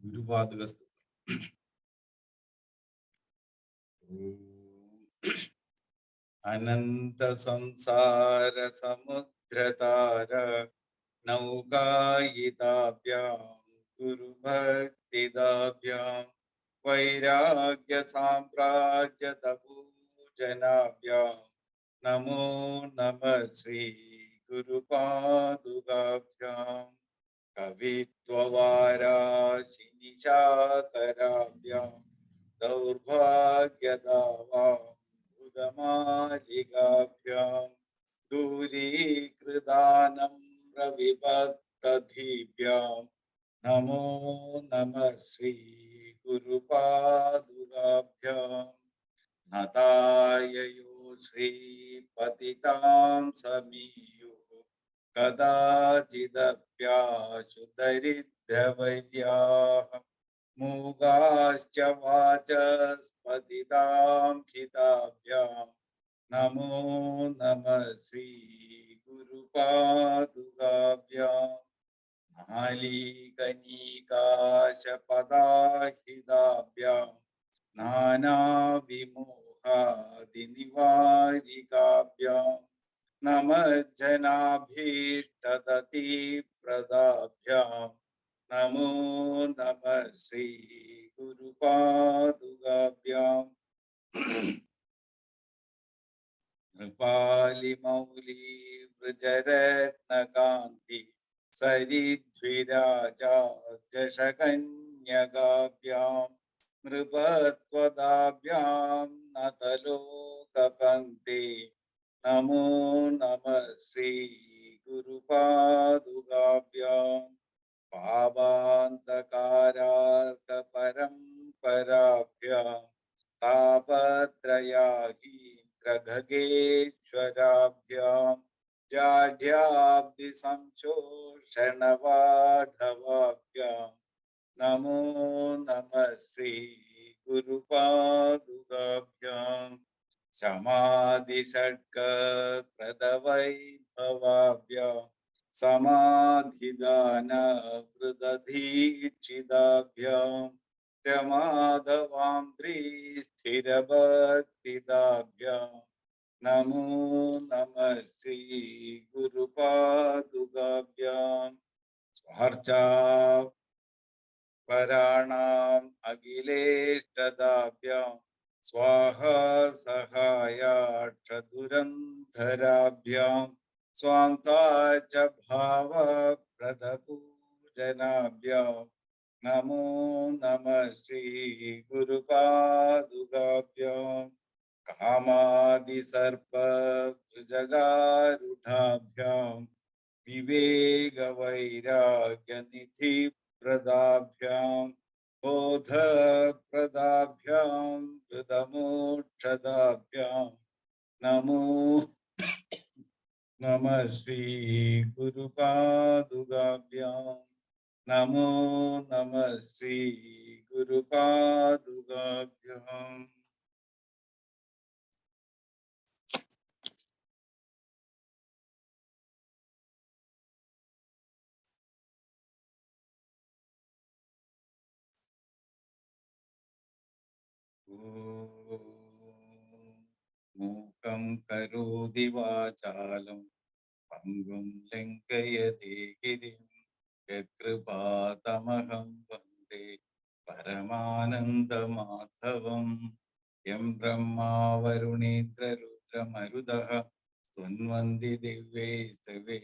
ഗുരുപാദകസ്തു. അനന്ത സംസാര സമുദ്രതാര നൗകായിതാഭ്യാം ഗുരുഭക്തിദാഭ്യാം വൈരാഗ്യ സാമ്രാജ്യതപൂജനാഭ്യാം നമോ നമ ശ്രീ ഗുരുപാദുകാഭ്യാം കവിത്വവാരാശിനിശാകരാഭ്യാം ദൗർഭാഗ്യദാവാം ഭുതമാലികാഭ്യാം ദൂരീകൃതാനം രവിഭക്തധീഭ്യാം നമോ നമ ശ്രീ ഗുരുപാദുകാഭ്യാം നതായയോ ശ്രീപതിതാം സമീയുഃ കദാചിദപ്യാശു ദരിദ്രവര്യാഃ മൂകാശ്ച വാചസ്പതിതാം ഹിതാഭ്യാം നമോ നമ ശ്രീ ഗുരുപാദുകാഭ്യാം നാലീകനീകാശപദാഹിതാഭ്യാം നാനാവിമോഹാദിനിവാരികാഭ്യാം നമജ്ജനാഭീഷ്ടദതിപ്രദാഭ്യാം നമോ നമ ശ്രീ ഗുരുപാദുകാഭ്യാം കൃപാലിമൗലി വൃജരത്നകാന്തി സരിദ്വിരാജകന്യകാഭ്യാം നൃപത്വദാഭ്യാം നതലോകപങ്ക്തി നമോ നമ ശ്രീ ഗുരുപാദുകാഭ്യാം പാപാന്തകാരാർക്കപരംപരാഭ്യാം താപത്രയാഹീന്ദ്രഖഗേശ്വരാഭ്യാം ജാഢ്യാബ്ധി സംശോഷണവാഢവാഭ്യാം നമോ നമ ശ്രീ ഗുരുപാദുകാഭ്യാം ശമാധിഷഡ്ക പ്രദവൈഭവാഭ്യാം സമാധിദാന വൃദധീക്ഷിതാഭ്യാം രമാധവാം സ്ഥിരഭക്തിദാഭ്യാം നമോ നമ ശ്രീ ഗുരുപാദുകാഭ്യാം സ്വാർച്ചാ പരാണാം അഖിലേഷ്ടദാഭ്യാം സ്വാഹ സഹായാക്ഷദുരന്ധരാഭ്യാം സ്വാന്താച ഭാവപ്രദപൂജനാഭ്യാം നമോ നമ ശ്രീ ഗുരുപാദുകാഭ്യാം കാമാദിസർപ്പഭുജഗാരുഢാഭ്യാം വിവേകവൈരാഗ്യനിധിപ്രദാഭ്യാം ബോധപ്രദാഭ്യാം ഹൃതമോക്ഷദാഭ്യാം നമോ നമ ശ്രീ ഗുരുപാദുകാഭ്യാം നമോ നമ ശ്രീ ഗുരുപാദുകാഭ്യാം. മൂകം കരോതി വാചാലം പങ്കും ലംഘയതേ ഗിരിം യത്കൃപാതമഹം വന്ദേ പരമാനന്ദമാധവം. യം ബ്രഹ്മാ വരുണേന്ദ്രരുദ്രമരുതഃ സ്തുന്വന്തി ദിവ്യൈസ്തവൈ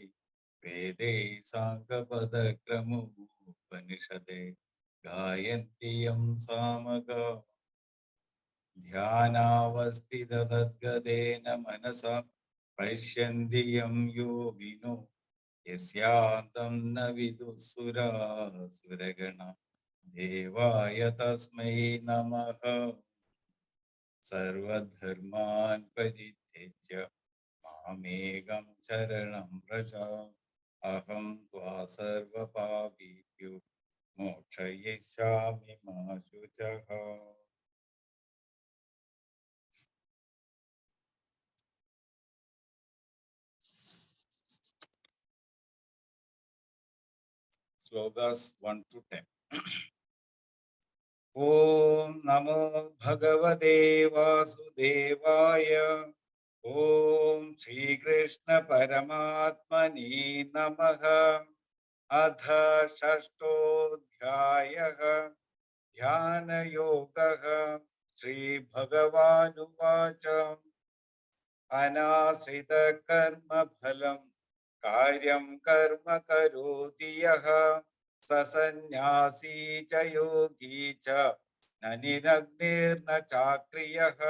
വേദൈ സാംഗപദക്രമോപനിഷദേ ഗായന്തി യം സാമഗാ. ധ്യാനാവസ്ഥിതദ്ഗതേന മനസാ പശ്യന്തി യം യോഗിനോ യസ്യാന്തം ന വിദുഃസുരാസുരഗണ ദേവായ തസ്മൈ നമഃ. സർവധർമാൻ പരിത്യജ്യ മാമേകം ശരണം വ്രജ അഹം ത്വാ സർവപാപേഭ്യോ മോക്ഷയിഷ്യാമി മാ ശുചഃ. Slokas 1 to 10. Om Namo Bhagavate Vasudevaya. Om Shri Krishna Paramatmani Namaha. Adha Shashtodhyayah Dhyana Yogaha Shri Bhagavanuvacha Anasrita Karma Phalam Karyam Karma Karoti Yaha Sasanyasi Cha Yogi Cha Naninagner Na Chakriyah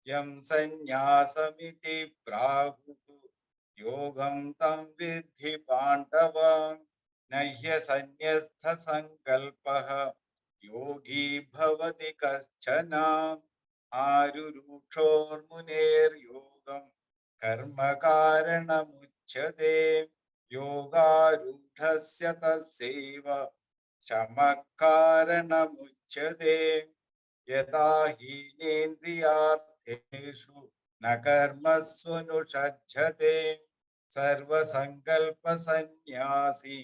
Yam Sanyasamiti Prahu Yogam Tam Vidhi Pandava Nahya Sanyastha Sankalpaha Yogi Bhavati Kaschana आरुरुक्षोर्मुनेर्योगं कर्मकारणमुच्यते योगारूढस्य तस्यैव शमः कारणमुच्यते यदा हीनेन्द्रियार्थेषु न कर्मस्वनुषज्जते सर्वसङ्कल्पसन्न्यासी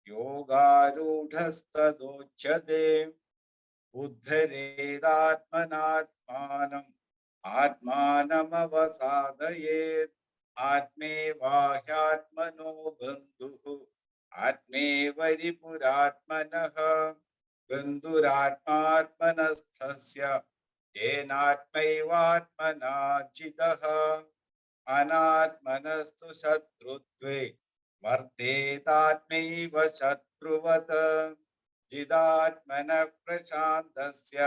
योगारूढस्तदोच्यते उद्धरेदात्मनात्मानम् आत्मानमवसादयेत् आत्मेवाह्यात्मनो बन्धुः आत्मेवरिपुरात्मनः बन्धुरात्मात्मनस्थस्य येनात्मैवात्मना जितः अनात्मनस्तु शत्रुत्वे वर्तेतात्मैव शत्रुवत् जिदात्मनः प्रशान्तस्य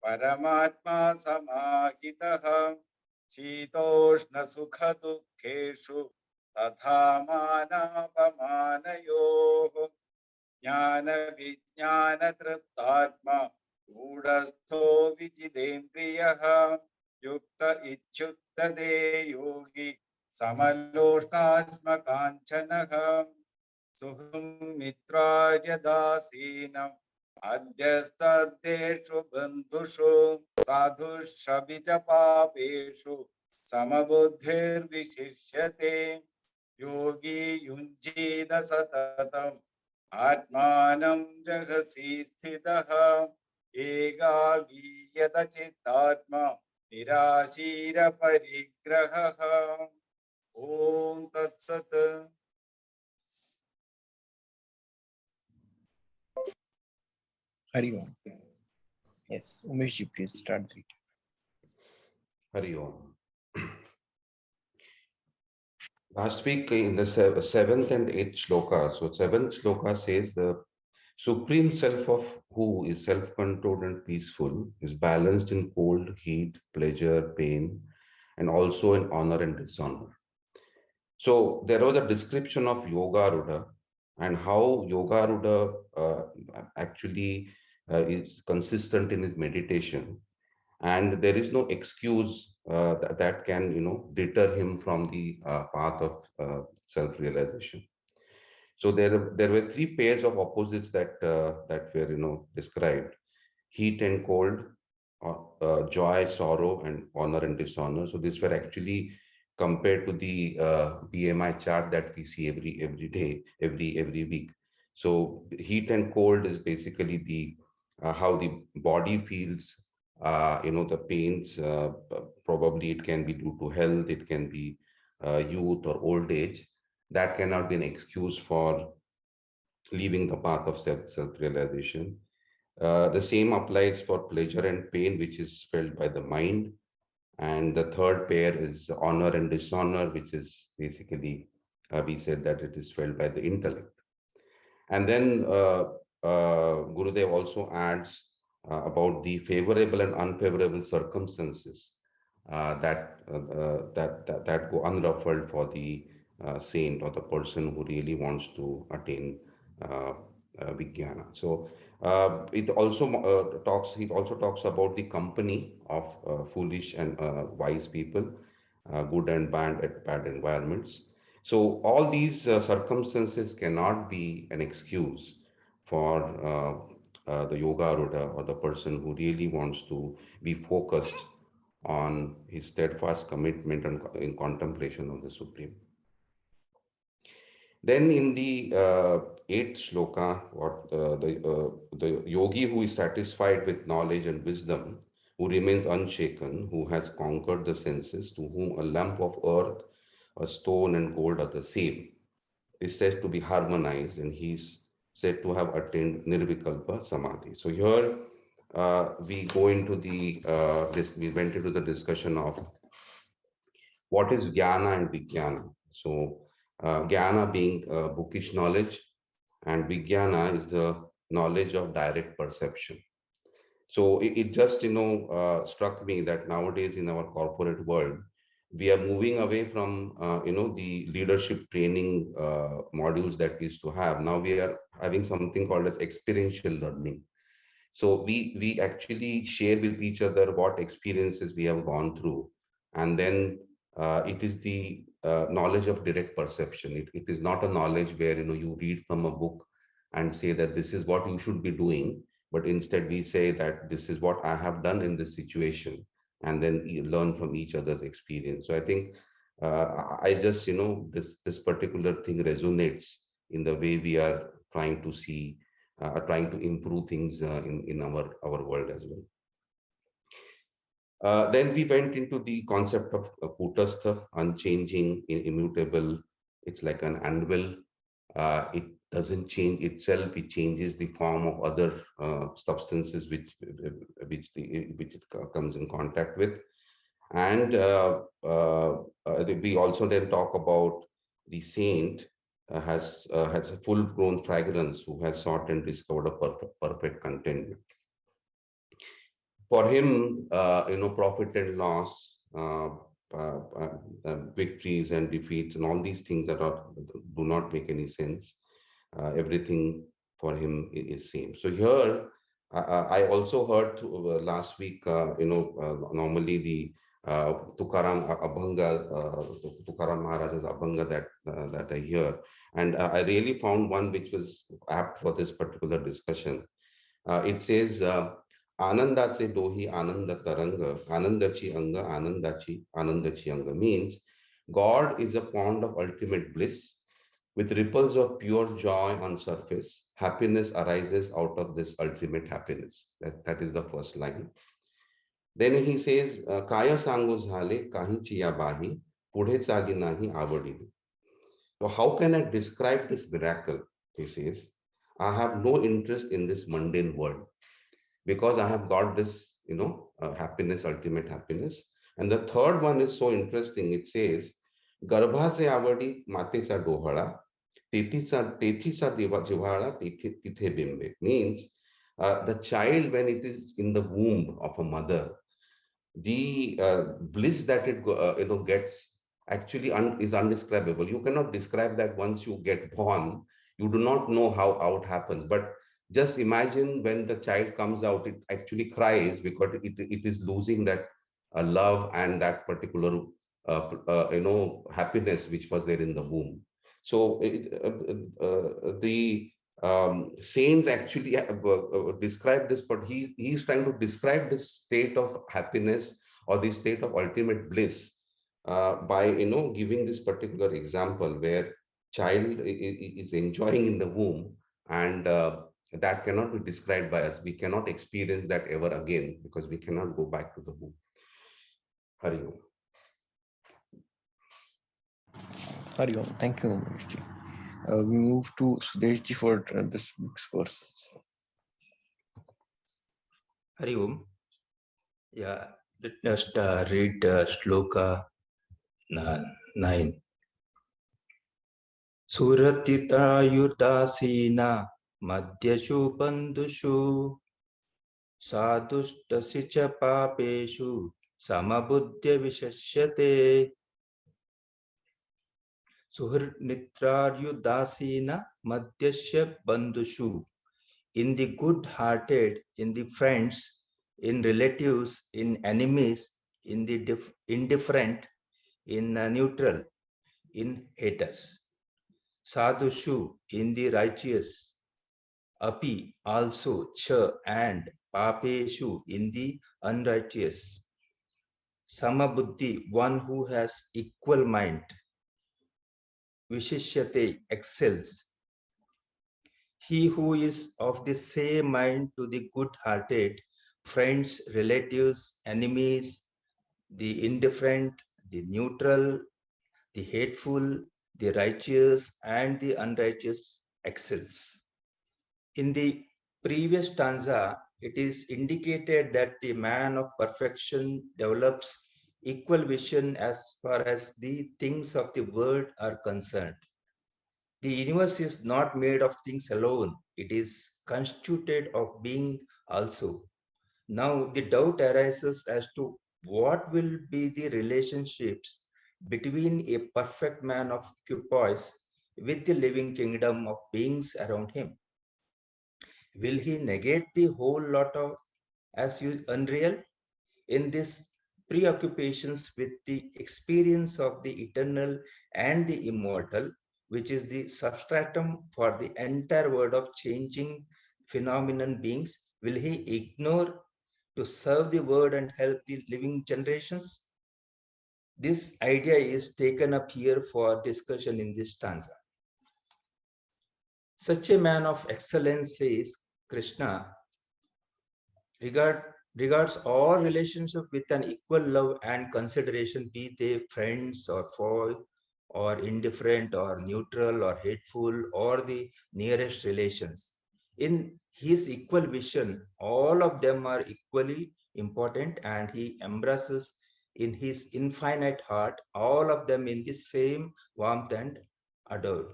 परमात्मा समाहितः शीतोष्णसुखदुःखेषु तथा मानापमानयोः ज्ञानविज्ञानतृप्तात्मा गूढस्थो विजितेन्द्रियः युक्त इच्छुक्तदे योगी समलोष्टाश्मकाञ्चनः सुखं मित्रार्यदासीनम् अध्यस्तद्देषु बन्धुषु साधुष्वपि च पापेषु समबुद्धिर्विशिष्यते योगी युञ्जीत सततम् आत्मानं रहसि स्थितः एकाकीयत चित्तात्मा निराशीरपरिग्रहः ॐ तत्सत् Hari Om. Yes, Umesh ji, please start the reading. Hari Om. Last week in the seventh and eighth shloka, so seventh shloka says the supreme self of who is self-controlled and peaceful is balanced in cold, heat, pleasure, pain, and also in honor and dishonor. So there was a description of Yoga Rudha and how Yoga Rudha actually is consistent in his meditation, and there is no excuse that can deter him from the path of self-realization. So there were three pairs of opposites that were described: heat and cold, joy, sorrow, and honor and dishonor. So these were actually compared to the BMI chart that we see every day, every week. So heat and cold is basically the how the body feels. The pains. Probably it can be due to health. It can be youth or old age. That cannot be an excuse for leaving the path of self-realization. The same applies for pleasure and pain, which is felt by the mind. And the third pair is honor and dishonor, which is basically, we said that it is felt by the intellect. And then Gurudev also adds about the favorable and unfavorable circumstances that go unruffled for the saint or the person who really wants to attain uh, vijnana. So it also talks. He also talks about the company of foolish and wise people, good and bad environments. So all these circumstances cannot be an excuse for the yoga rudha or the person who really wants to be focused on his steadfast commitment and in contemplation of the Supreme. Then in the eighth shloka, what the yogi who is satisfied with knowledge and wisdom, who remains unshaken, who has conquered the senses, to whom a lump of earth, a stone, and gold are the same, is said to be harmonized, and he's said to have attained nirvikalpa samadhi. So here we go into the we went into the discussion of what is jnana and vijnana. So jnana being bookish knowledge, and vijnana is the knowledge of direct perception. So it just struck me that nowadays in our corporate world, we are moving away from the leadership training modules that we used to have. Now we are having something called as experiential learning. So we actually share with each other what experiences we have gone through, and then it is the knowledge of direct perception. It is not a knowledge where you read from a book and say that this is what you should be doing, but instead we say that this is what I have done in this situation, and then you learn from each other's experience. So I think I just this particular thing resonates in the way we are trying to see trying to improve things in our world as well. Then we went into the concept of kutastha, unchanging, immutable. It's like an anvil. It doesn't change itself. It changes the form of other substances which it comes in contact with. And we also then talk about the saint has a full-grown fragrance who has sought and discovered a perfect contentment. For him, profit and loss, victories and defeats, and all these things do not make any sense. Everything for him is same. So here, I also heard last week. Normally the Tukaram Abhanga, Tukaram Maharaj's Abhanga that I hear, and I really found one which was apt for this particular discussion. It says. Anandache dohi ananda taranga, anandachi anga, anandachi anga means God is a pond of ultimate bliss with ripples of pure joy on surface. Happiness arises out of this ultimate happiness. That is the first line. Then he says, Kaya sango zhale kahi chiya bahi, pudhe chali nahi avadi. So how can I describe this miracle? He says, I have no interest in this mundane world, because I have got this, happiness, ultimate happiness. And the third one is so interesting. It says, Garbha se avadi mate sa dohala, tethi sa jivala, tithe bimbe. Means the child, when it is in the womb of a mother, the bliss that it gets actually is undescribable. You cannot describe that. Once you get born, you do not know how it happens. But just imagine when the child comes out, it actually cries because it is losing that love and that particular happiness which was there in the womb. So the saints actually describe this, but he's trying to describe this state of happiness or the state of ultimate bliss by giving this particular example where child is enjoying in the womb, and that cannot be described by us. We cannot experience that ever again because we cannot go back to the womb. Hari Om. Hari Om. Thank you, Umesh. We move to Sudeshji for this week's verses. Hari Om. Yeah, let us read Shloka 9. Suratitayudasina madhyashu bandhushu sadushtasi cha papeshu samabuddhya vishashyate. Suhritayudasina madhyasya bandhushu. In the good-hearted, in the friends, in relatives, in enemies, in the indifferent, in neutral, in haters. Sadhushu, in the righteous. Api, also, cha, and. Papeshu, in the unrighteous. Samabuddhi, one who has equal mind. Vishishyate excels. He who is of the same mind to the good-hearted, friends, relatives, enemies, the indifferent, the neutral, the hateful, the righteous, and the unrighteous excels. In the previous stanza, it is indicated that the man of perfection develops equal vision as far as the things of the world are concerned. The universe is not made of things alone, it is constituted of being also. Now, the doubt arises as to what will be the relationships between a perfect man of equipoise with the living kingdom of beings around him. Will he negate the whole lot of as unreal? In these preoccupations with the experience of the eternal and the immortal, which is the substratum for the entire world of changing phenomenon beings, will he ignore to serve the world and help the living generations? This idea is taken up here for discussion in this stanza. Such a man of excellence, says Krishna, regards all relationship with an equal love and consideration, be they friends or foe, or indifferent or neutral or hateful, or the nearest relations. In his equal vision, all of them are equally important, and he embraces in his infinite heart all of them in the same warmth and adore.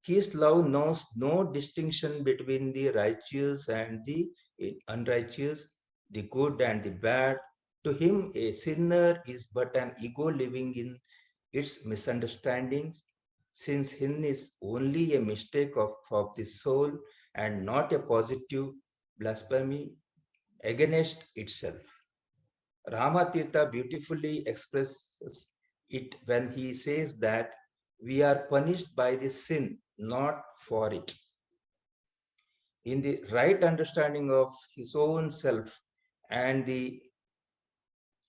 His love knows no distinction between the righteous and the unrighteous, the good and the bad. To him, a sinner is but an ego living in its misunderstandings, since sin is only a mistake of the soul and not a positive blasphemy against itself. Ramatirtha beautifully expresses it when he says that we are punished by the sin, not for it. In the right understanding of his own self and the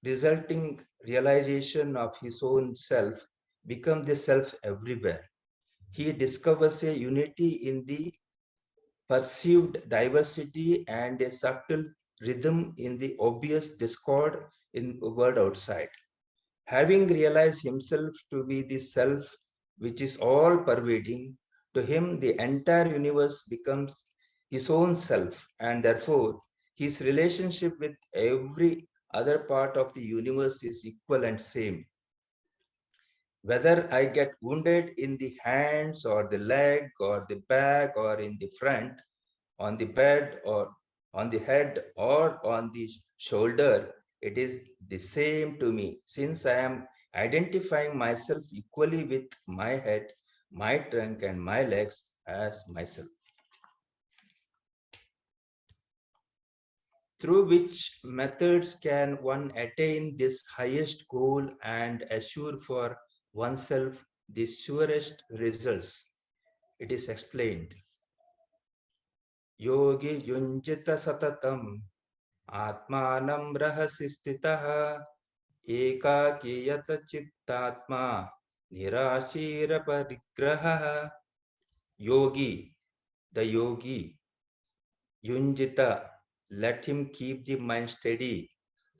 resulting realization of his own self become the self everywhere. He discovers a unity in the perceived diversity and a subtle rhythm in the obvious discord in the world outside. Having realized himself to be the self which is all pervading, to him the entire universe becomes his own self, and therefore his relationship with every other part of the universe is equal and same. Whether I get wounded in the hands or the leg or the back or in the front, on the bed or on the head or on the shoulder, it is the same to me, since I am identifying myself equally with my head, my trunk, and my legs as myself. Through which methods can one attain this highest goal and assure for oneself the surest results? It is explained. Yogi yunjita satatam atmanam rahasi stitah ekakiyata chittatma nirashira parigraha. Yogi, the yogi, yunjita, let him keep the mind steady,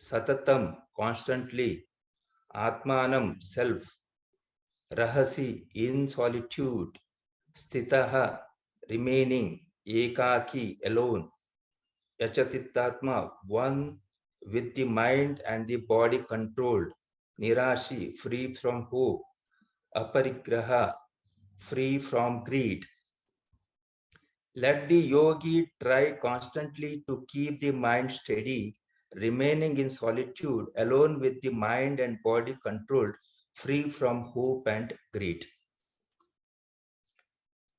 satatam, constantly, atmanam, self, rahasi, in solitude, stitaha, remaining, ekaki, alone, yachatitatma, one with the mind and the body controlled, nirashi, free from hope, aparigraha, free from greed. Let the yogi try constantly to keep the mind steady, remaining in solitude, alone with the mind and body controlled, free from hope and greed.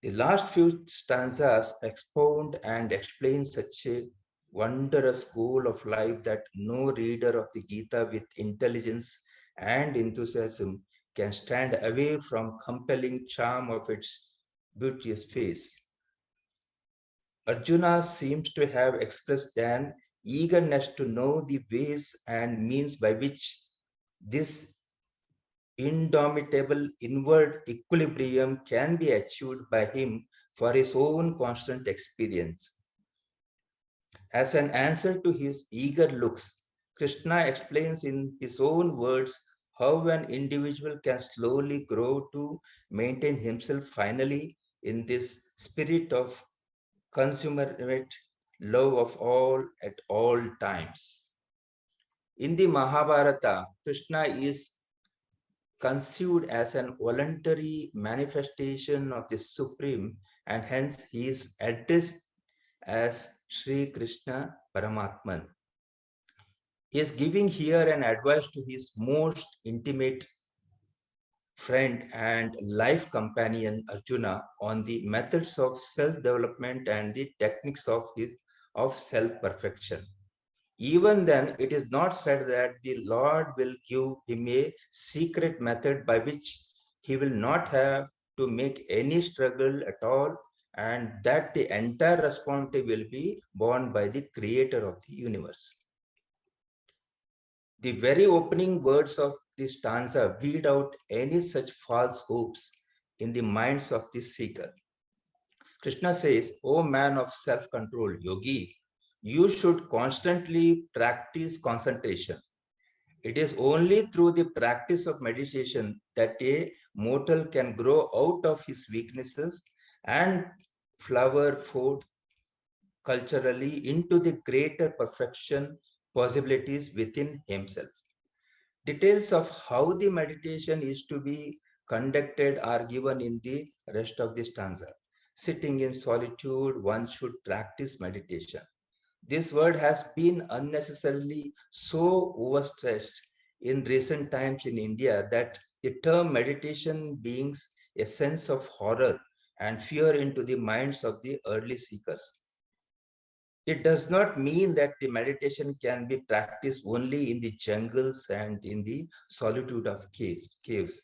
The last few stanzas expound and explain such a wondrous goal of life that no reader of the Gita with intelligence and enthusiasm can stand away from compelling charm of its beauteous face. Arjuna seems to have expressed an eagerness to know the ways and means by which this indomitable inward equilibrium can be achieved by him for his own constant experience. As an answer to his eager looks, Krishna explains in his own words how an individual can slowly grow to maintain himself finally in this spirit of consummate love of all at all times. In the Mahabharata, Krishna is conceived as an voluntary manifestation of the Supreme, and hence he is addressed as Sri Krishna Paramatman. He is giving here an advice to his most intimate friend and life companion Arjuna on the methods of self-development and the techniques of self-perfection. Even then, it is not said that the Lord will give him a secret method by which he will not have to make any struggle at all, and that the entire responsibility will be borne by the creator of the universe. The very opening words of this stanza weed out any such false hopes in the minds of the seeker. Krishna says, "O man of self-control, yogi, you should constantly practice concentration. It is only through the practice of meditation that a mortal can grow out of his weaknesses and flower forth culturally into the greater perfection possibilities within himself." Details of how the meditation is to be conducted are given in the rest of the stanza. Sitting in solitude, one should practice meditation. This word has been unnecessarily so overstressed in recent times in India that the term meditation brings a sense of horror and fear into the minds of the early seekers. It does not mean that the meditation can be practiced only in the jungles and in the solitude of caves.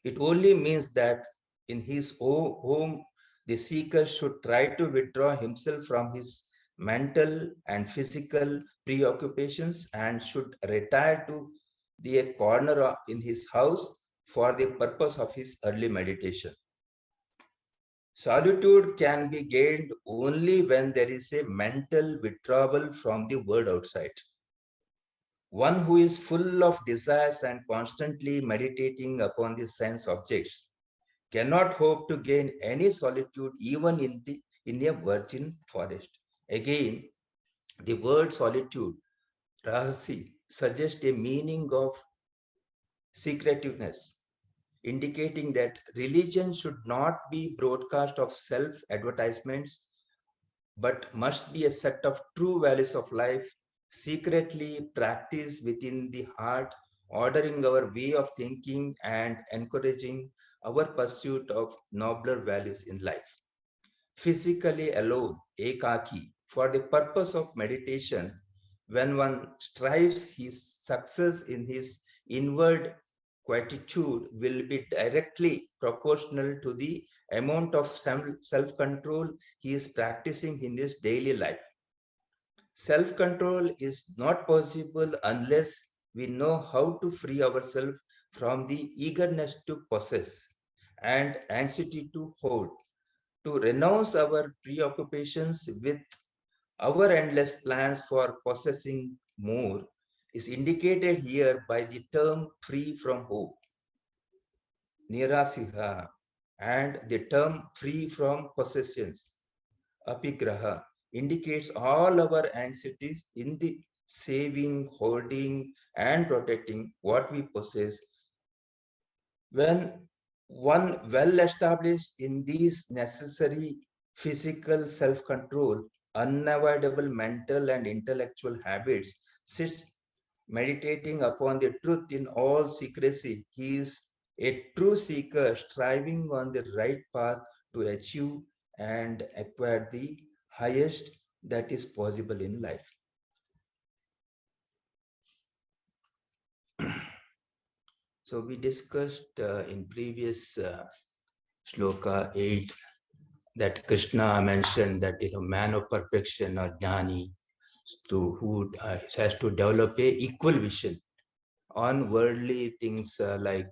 It only means that in his own home, the seeker should try to withdraw himself from his mental and physical preoccupations and should retire to the corner in his house for the purpose of his early meditation. Solitude can be gained only when there is a mental withdrawal from the world outside. One who is full of desires and constantly meditating upon the sense objects cannot hope to gain any solitude even in a virgin forest. Again, the word solitude, rahasi, suggests a meaning of secretiveness, indicating that religion should not be broadcast of self-advertisements, but must be a set of true values of life, secretly practiced within the heart, ordering our way of thinking and encouraging our pursuit of nobler values in life. Physically alone, ekaki, for the purpose of meditation, when one strives his success in his inward quietude will be directly proportional to the amount of self-control he is practicing in his daily life. Self-control is not possible unless we know how to free ourselves from the eagerness to possess and anxiety to hold, to renounce our preoccupations with our endless plans for possessing more is indicated here by the term free from hope, nirasiha, and the term free from possessions, apigraha, indicates all our anxieties in the saving, holding, and protecting what we possess. When one well established in these necessary physical self-control, unavoidable mental and intellectual habits, sits meditating upon the truth in all secrecy, he is a true seeker striving on the right path to achieve and acquire the highest that is possible in life. So we discussed in previous shloka 8 that Krishna mentioned that man of perfection or jnani who has to develop a equal vision unworldly things like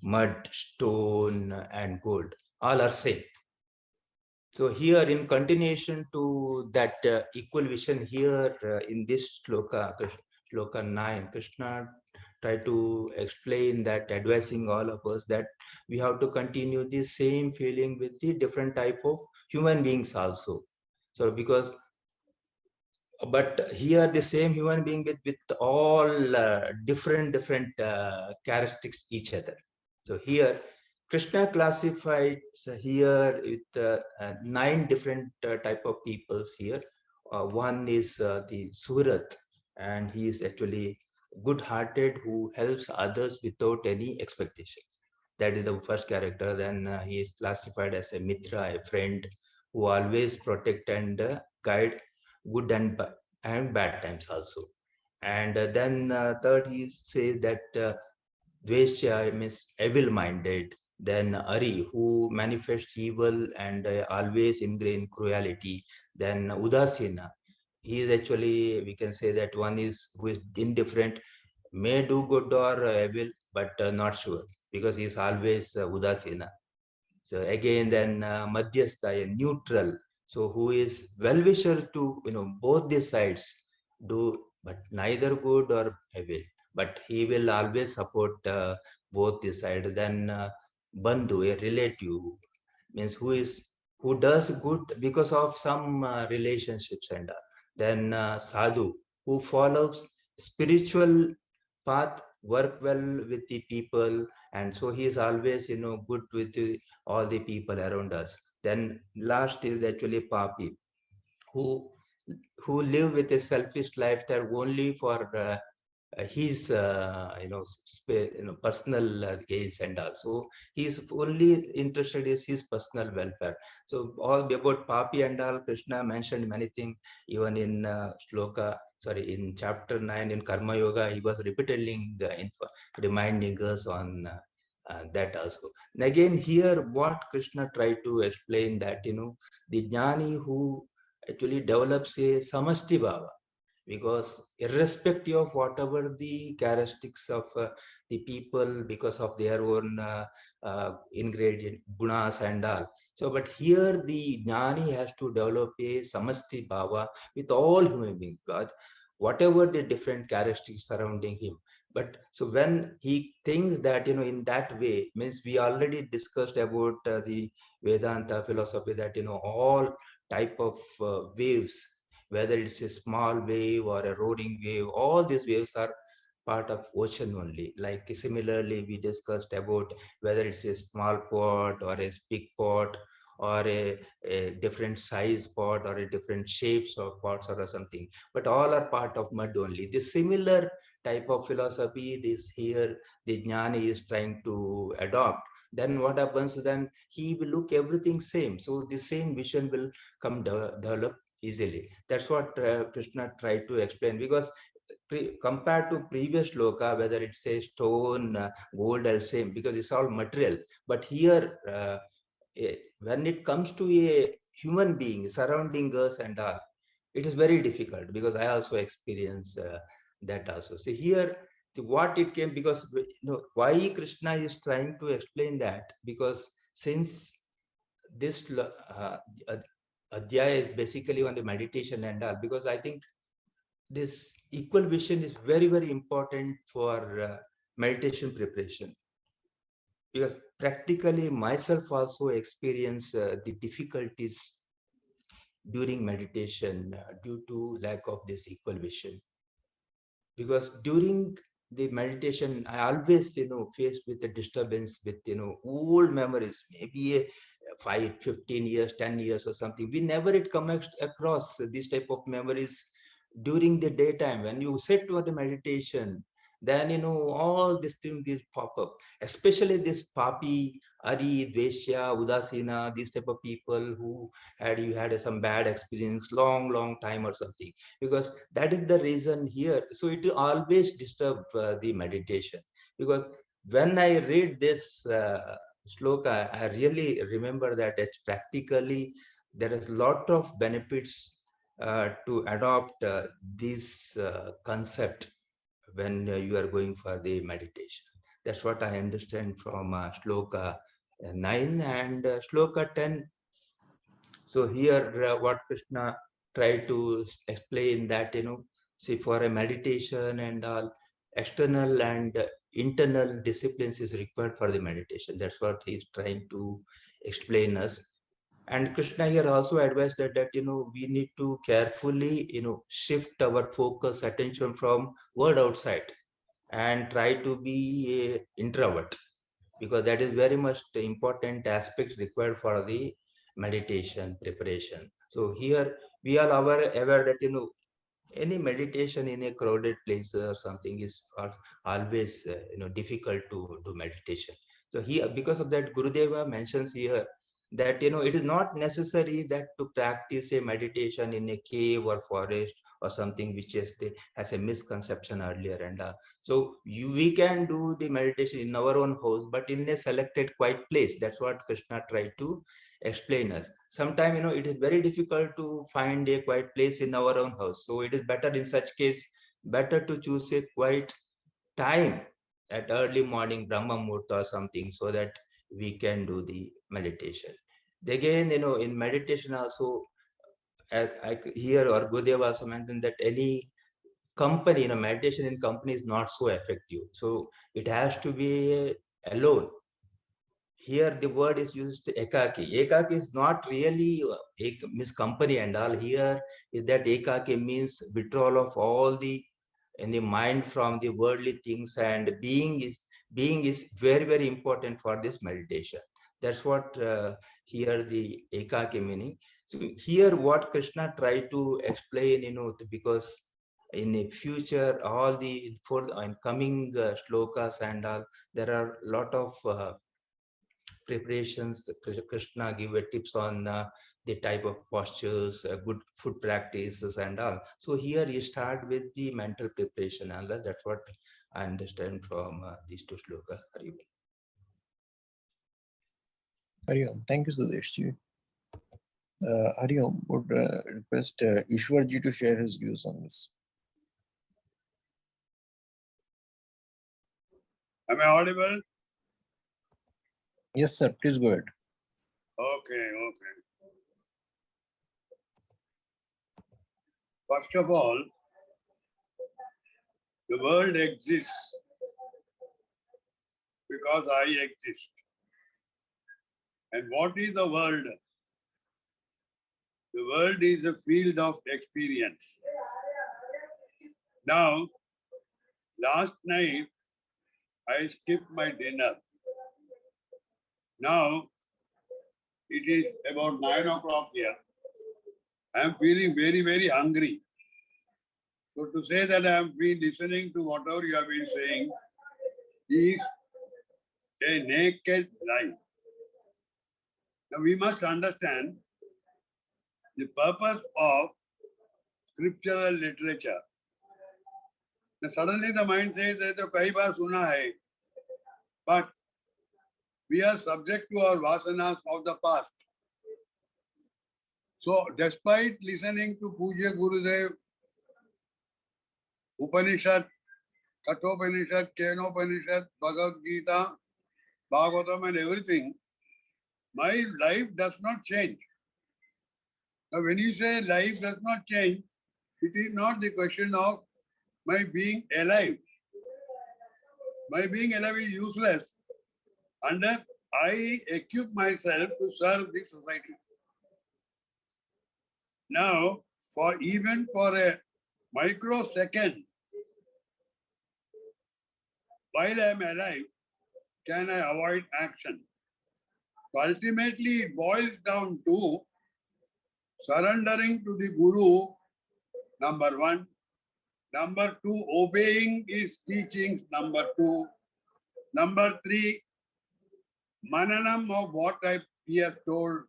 mud, stone, and gold, all are same. So here, in continuation to that equal vision, here in this shloka, shloka 9, Krishna tried to explain that, advising all of us that we have to continue the same feeling with the different type of human beings also. So because, but here the same human being with all different characteristics each other. So here Krishna classified here with 9 different type of peoples here. One is the Surat, and he is actually good-hearted who helps others without any expectations. That is the first character. Then he is classified as a Mitra, a friend who always protect and guide good and bad times also. And then third, he says that Dvesha means evil-minded. Then Ari, who manifests evil and always ingrained cruelty. Then Udasina, he is actually, we can say that one is who is indifferent, may do good or evil, but not sure, because he is always Udasina. So again, then Madhyastha, a neutral, so who is well-wisher to both the sides, do but neither good or evil, but he will always support both the side. Then Bandhu, a relative, means who does good because of some relationships, and then Sadhu, who follows spiritual path, work well with the people, and so he is always good with all the people around us. Then last is actually Papi, who live with a selfish lifestyle only for his personal gains, and also he is only interested is his personal welfare. So all about Papi and all, Krishna mentioned many things, even in in chapter 9 in Karma Yoga, he was repeatedly reminding us on that also. And again here, what Krishna tried to explain that the jnani who actually develops a samasti bhava, because irrespective of whatever the characteristics of the people, because of their own ingredient gunas and all, so but here the jnani has to develop a samasti bhava with all human beings, but whatever the different characteristics surrounding him. But so when he thinks that in that way, means we already discussed about the Vedanta philosophy, that all type of waves, whether it's a small wave or a roaring wave, all these waves are part of ocean only. Like similarly, we discussed about whether it's a small pot or a big pot, or a different size pot or a different shapes of pots or something, but all are part of mud only. The similar type of philosophy, this here the jnani is trying to adopt. Then what happens, then he will look everything same, so the same vision will come develop easily. That's what Krishna tried to explain, because compared to previous shloka, whether it's a stone, gold, or same, because it's all material. But here, when it comes to a human being surrounding us and all, it is very difficult, because I also experience that also. So here, what it came, because why Krishna is trying to explain that, because since this adhyaya is basically on the meditation and all, because I think this equal vision is very important for meditation preparation, because practically myself also experience the difficulties during meditation due to lack of this equal vision. Because during the meditation, I always faced with the disturbance with old memories, maybe 5 15 years, 10 years or something. We never it come across these type of memories during the daytime. When you sit for the meditation, then all these things will pop up, especially this Papi, Ari, Dvesha, Udasina, these type of people who had some bad experience long time or something, because that is the reason here. So it will always disturb the meditation, because when I read this shloka, I really remember that it's practically there is a lot of benefits to adopt this concept when you are going for the meditation. That's what I understand from Shloka 9 and Shloka 10. So here what Krishna tried to explain that, see, for a meditation and all, external and internal disciplines is required for the meditation. That's what he's trying to explain us. And Krishna here also advised that we need to carefully shift our focus attention from world outside and try to be a introvert, because that is very much the important aspect required for the meditation preparation. So here we are aware that any meditation in a crowded place or something is always difficult to do meditation. So here, because of that, Gurudeva mentions here that it is not necessary that to practice a meditation in a cave or forest or something which has a misconception earlier, and so we can do the meditation in our own house, but in a selected quiet place. That's what Krishna tried to explain us. Sometimes it is very difficult to find a quiet place in our own house, so it is better in such case, better to choose a quiet time at early morning Brahma Muhurta or something, so that we can do the meditation. Again, in meditation also, I hear or Gurudeva also mentioned that any company, meditation in company is not so effective. So it has to be alone. Here the word is used ekaki. Ekaki is not really means company and all. Here is that ekaki means withdrawal of all the in the mind from the worldly things, and being is very, very important for this meditation. That's what here the ekaki meaning. So here what Krishna tried to explain, because in the future, all the for coming shlokas and all, there are a lot of preparations. Krishna give tips on the type of postures, good food practices and all. So here you start with the mental preparation, and that's what I understand from these two shlokas. Hari Om. Thank you, Sudesh ji. Hari Om would request Ishwar ji to share his views on this. Am I audible? Yes, sir. Please go ahead. Okay. First of all, the world exists because I exist. And what is the world? The world is a field of experience. Now, last night, I skipped my dinner. Now, it is about 9 o'clock here. I am feeling very, very hungry. So to say that I have been listening to whatever you have been saying is a naked lie. Now we must understand the purpose of scriptural literature. Now suddenly the mind says that kai baar suna hai, but we are subject to our vasanas of the past. So despite listening to Pujya Gurudev, Upanishad, Kathopanishad, Kenopanishad, Bhagavad Gita, Bhagavatam and everything, my life does not change. Now when you say life does not change, it is not the question of my being alive. My being alive is useless unless I equip myself to serve the society. Now, even for a microsecond, while I am alive, can I avoid action? So ultimately, it boils down to surrendering to the Guru, number one. Number two, obeying his teachings, number two. Number three, mananam of what he has told,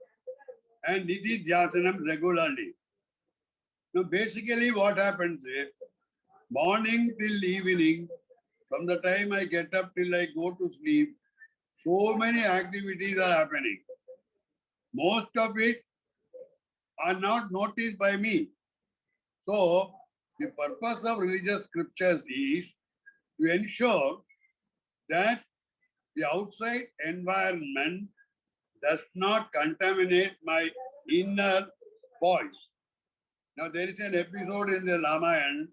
and nidhi dhyasanam regularly. Now basically what happens is, morning till evening, from the time I get up till I go to sleep, so many activities are happening. Most of it are not noticed by me. So the purpose of religious scriptures is to ensure that the outside environment does not contaminate my inner voice. Now, there is an episode in the Ramayana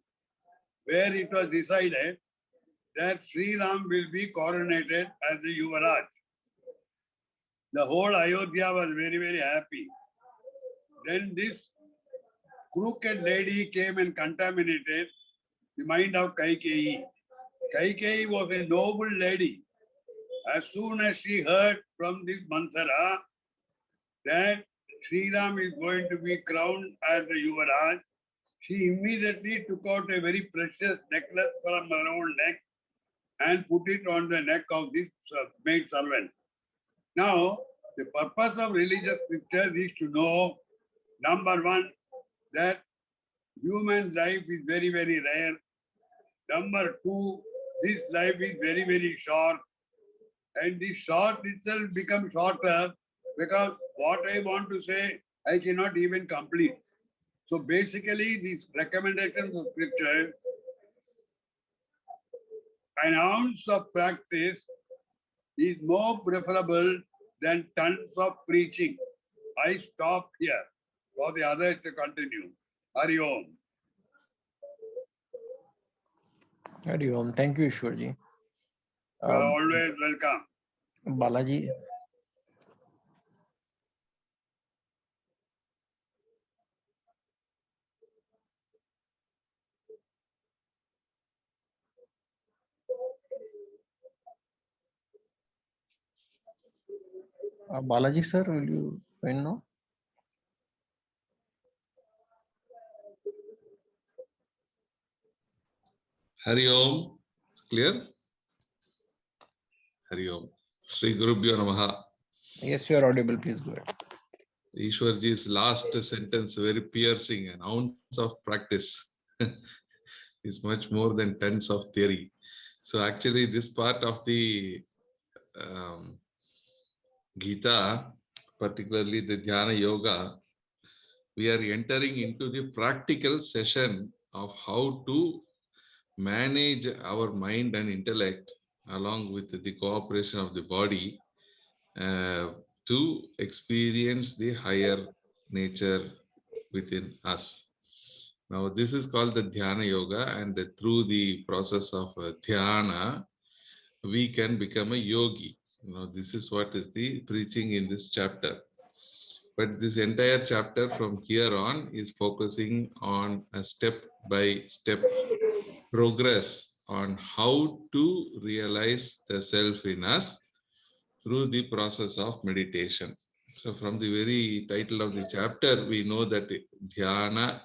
where it was decided that Sri Ram will be coronated as the Yuvaraj. The whole Ayodhya was very, very happy. Then this crooked lady came and contaminated the mind of Kaikeyi. Kaikeyi was a noble lady. As soon as she heard from this Manthara that Sri Ram is going to be crowned as the Yuvaraj, she immediately took out a very precious necklace from her own neck and put it on the neck of this maid servant. Now, the purpose of religious scriptures is to know, number one, that human life is very, very rare. Number two, this life is very, very short. And the short itself becomes shorter because what I want to say, I cannot even complete. So basically, these recommendations of scripture, an ounce of practice is more preferable than tons of preaching. I stop here for the others to continue. Hari Om. Hari Om. Thank you, Ishwarji. You are always welcome. Balaji. Balaji sir, will you join now? Hari Om. Clear? Hari Om. Sri Gurubhyo Namaha. Yes, you are audible. Please go ahead. Ishwarji's last sentence, very piercing. An ounce of practice is much more than tons of theory. So actually, this part of the Gita, particularly the Dhyana Yoga, we are entering into the practical session of how to manage our mind and intellect along with the cooperation of the body to experience the higher nature within us. Now, this is called the Dhyana Yoga, and through the process of Dhyana, we can become a yogi. This is what is the preaching in this chapter. But this entire chapter from here on is focusing on a step-by-step progress on how to realize the self in us through the process of meditation. So from the very title of the chapter, we know that Dhyana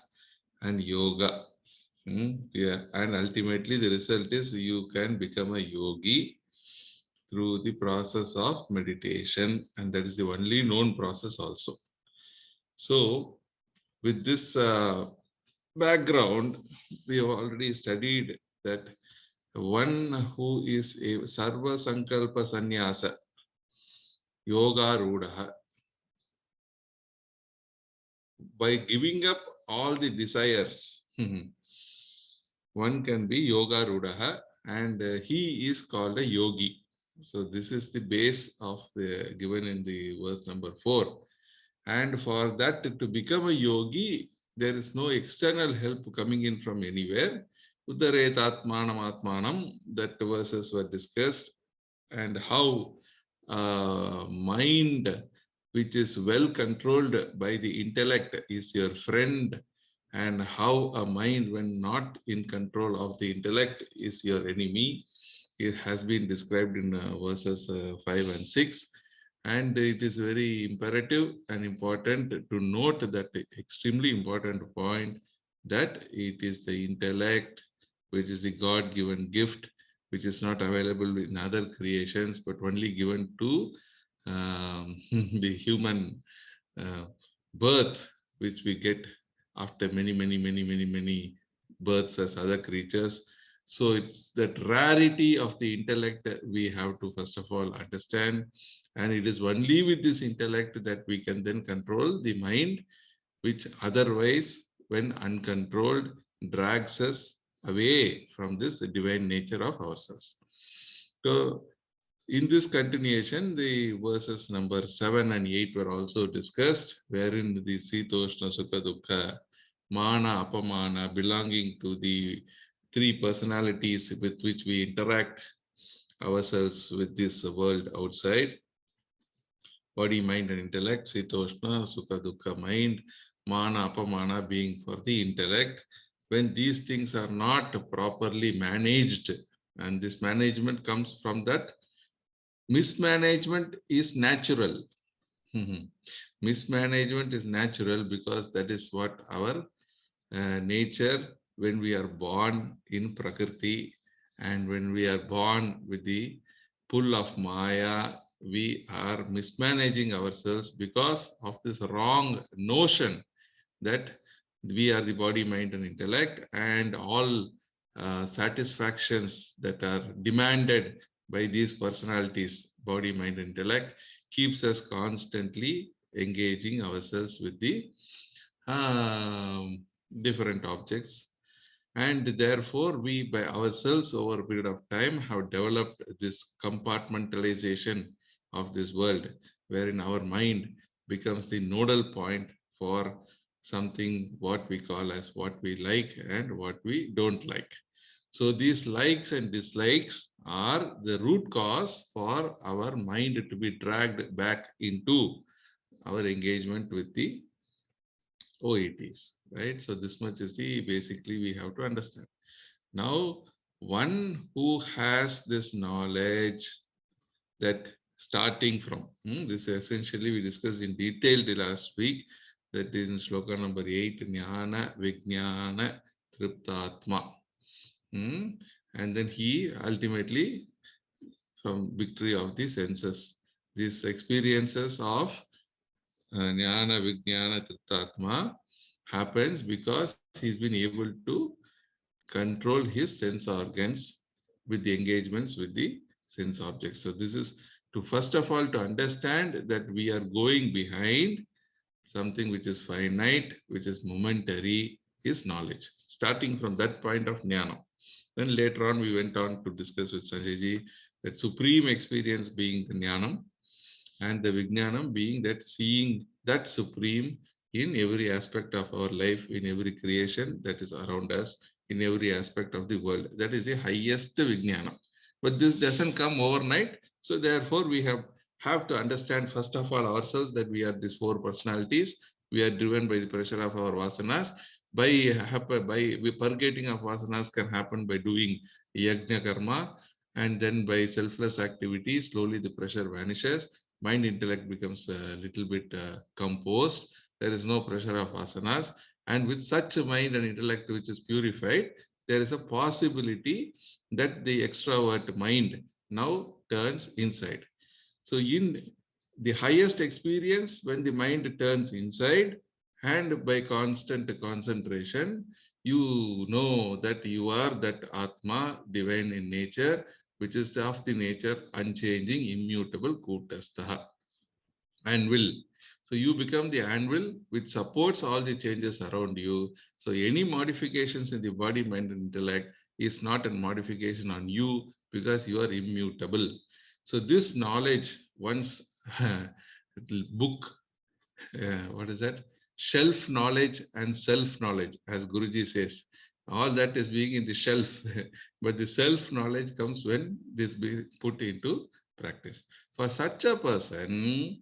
and Yoga. Yeah. And ultimately the result is you can become a yogi through the process of meditation, and that is the only known process also. So with this background, we have already studied that one who is a Sarva Sankalpa Sannyasa, Yoga Rudaha, by giving up all the desires, one can be Yoga Rudaha, and he is called a yogi. So this is the base of the given in the verse number 4. And for that to become a yogi, there is no external help coming in from anywhere. Udaret Atmanam Atmanam, that verses were discussed, and how mind, which is well controlled by the intellect, is your friend, and how a mind, when not in control of the intellect, is your enemy. It has been described in verses 5 and 6. And it is very imperative and important to note that extremely important point, that it is the intellect which is the God-given gift, which is not available in other creations, but only given to the human birth, which we get after many births as other creatures. So it's that rarity of the intellect that we have to first of all understand. And it is only with this intellect that we can then control the mind, which otherwise, when uncontrolled, drags us away from this divine nature of ourselves. So in this continuation, the verses number 7 and 8 were also discussed, wherein the Sitoshna, Sukha, Dukkha, Mana, Apamana, belonging to the three personalities with which we interact ourselves with this world outside: body, mind, and intellect. Sitoshna, Sukha, Dukkha, mind. Mana, Apamana being for the intellect. When these things are not properly managed, and this management comes from that, mismanagement is natural. Mismanagement is natural because that is what our nature, when we are born in Prakriti and when we are born with the pull of Maya, we are mismanaging ourselves because of this wrong notion that we are the body, mind, and intellect, and all satisfactions that are demanded by these personalities, body, mind, intellect, keeps us constantly engaging ourselves with the different objects. And therefore, we by ourselves over a period of time have developed this compartmentalization of this world, wherein our mind becomes the nodal point for something what we call as what we like and what we don't like. So these likes and dislikes are the root cause for our mind to be dragged back into our engagement with the OETs, right? So this much is the basically we have to understand. Now, one who has this knowledge that starting from, this essentially we discussed in detail the last week, that is in shloka number 8, Jnana Vijnana Triptatma. And then he ultimately, from victory of the senses, these experiences of Jnana Vijnana Triptatma happens because he's been able to control his sense organs with the engagements with the sense objects. So this is to first of all to understand that we are going behind something which is finite, which is momentary, is knowledge. Starting from that point of jnana. Then later on we went on to discuss with Sanjayji that supreme experience being the jnanam, and the vijnanam being that seeing that supreme in every aspect of our life, in every creation that is around us, in every aspect of the world. That is the highest vijnanam. But this doesn't come overnight. So therefore we have to understand first of all ourselves that we are these four personalities. We are driven by the pressure of our vasanas. By purgating of vasanas can happen by doing yajna karma, and then by selfless activity, slowly the pressure vanishes. Mind intellect becomes a little bit composed. There is no pressure of asanas. And with such a mind and intellect which is purified, there is a possibility that the extrovert mind now turns inside. So in the highest experience, when the mind turns inside, and by constant concentration, you know that you are that Atma, divine in nature, which is of the nature unchanging, immutable, kutastaha, anvil. So you become the anvil which supports all the changes around you. So any modifications in the body, mind, and intellect is not a modification on you because you are immutable. So this knowledge, once book, what is that? Shelf knowledge and self knowledge, as Guruji says. All that is being in the shelf, but the self knowledge comes when this be put into practice. For such a person,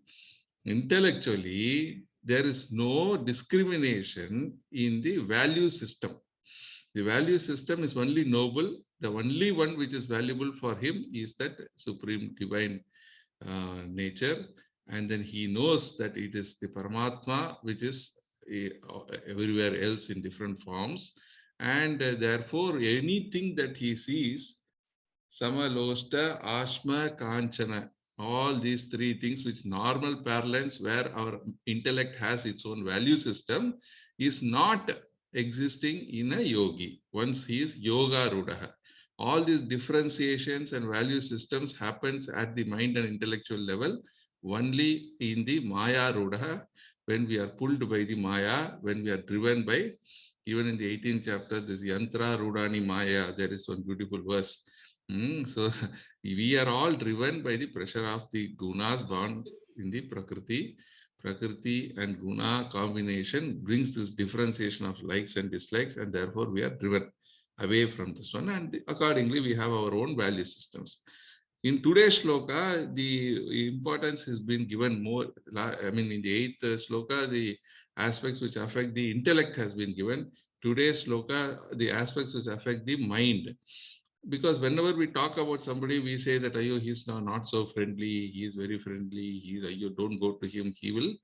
intellectually, there is no discrimination in the value system. The value system is only noble. The only one which is valuable for him is that supreme divine nature. And then he knows that it is the Paramatma which is everywhere else in different forms. And therefore, anything that he sees, Samalosta, Ashma, Kanchana, all these three things which normal parlance where our intellect has its own value system is not existing in a yogi. Once he is yoga rudaha. All these differentiations and value systems happens at the mind and intellectual level only in the Maya rudaha. when we are pulled by the Maya, when we are driven by, even in the 18th chapter, this Yantra Rudani Maya, there is one beautiful verse. So we are all driven by the pressure of the gunas born in the Prakriti. Prakriti and guna combination brings this differentiation of likes and dislikes, and therefore we are driven away from this one, and accordingly we have our own value systems. In today's shloka, the importance has been given more. I mean, in the 8th shloka, the aspects which affect the intellect has been given. Today's shloka, the aspects which affect the mind. Because whenever we talk about somebody, we say that, ayo, he's not so friendly, he is very friendly, he's, ayo, don't go to him, he will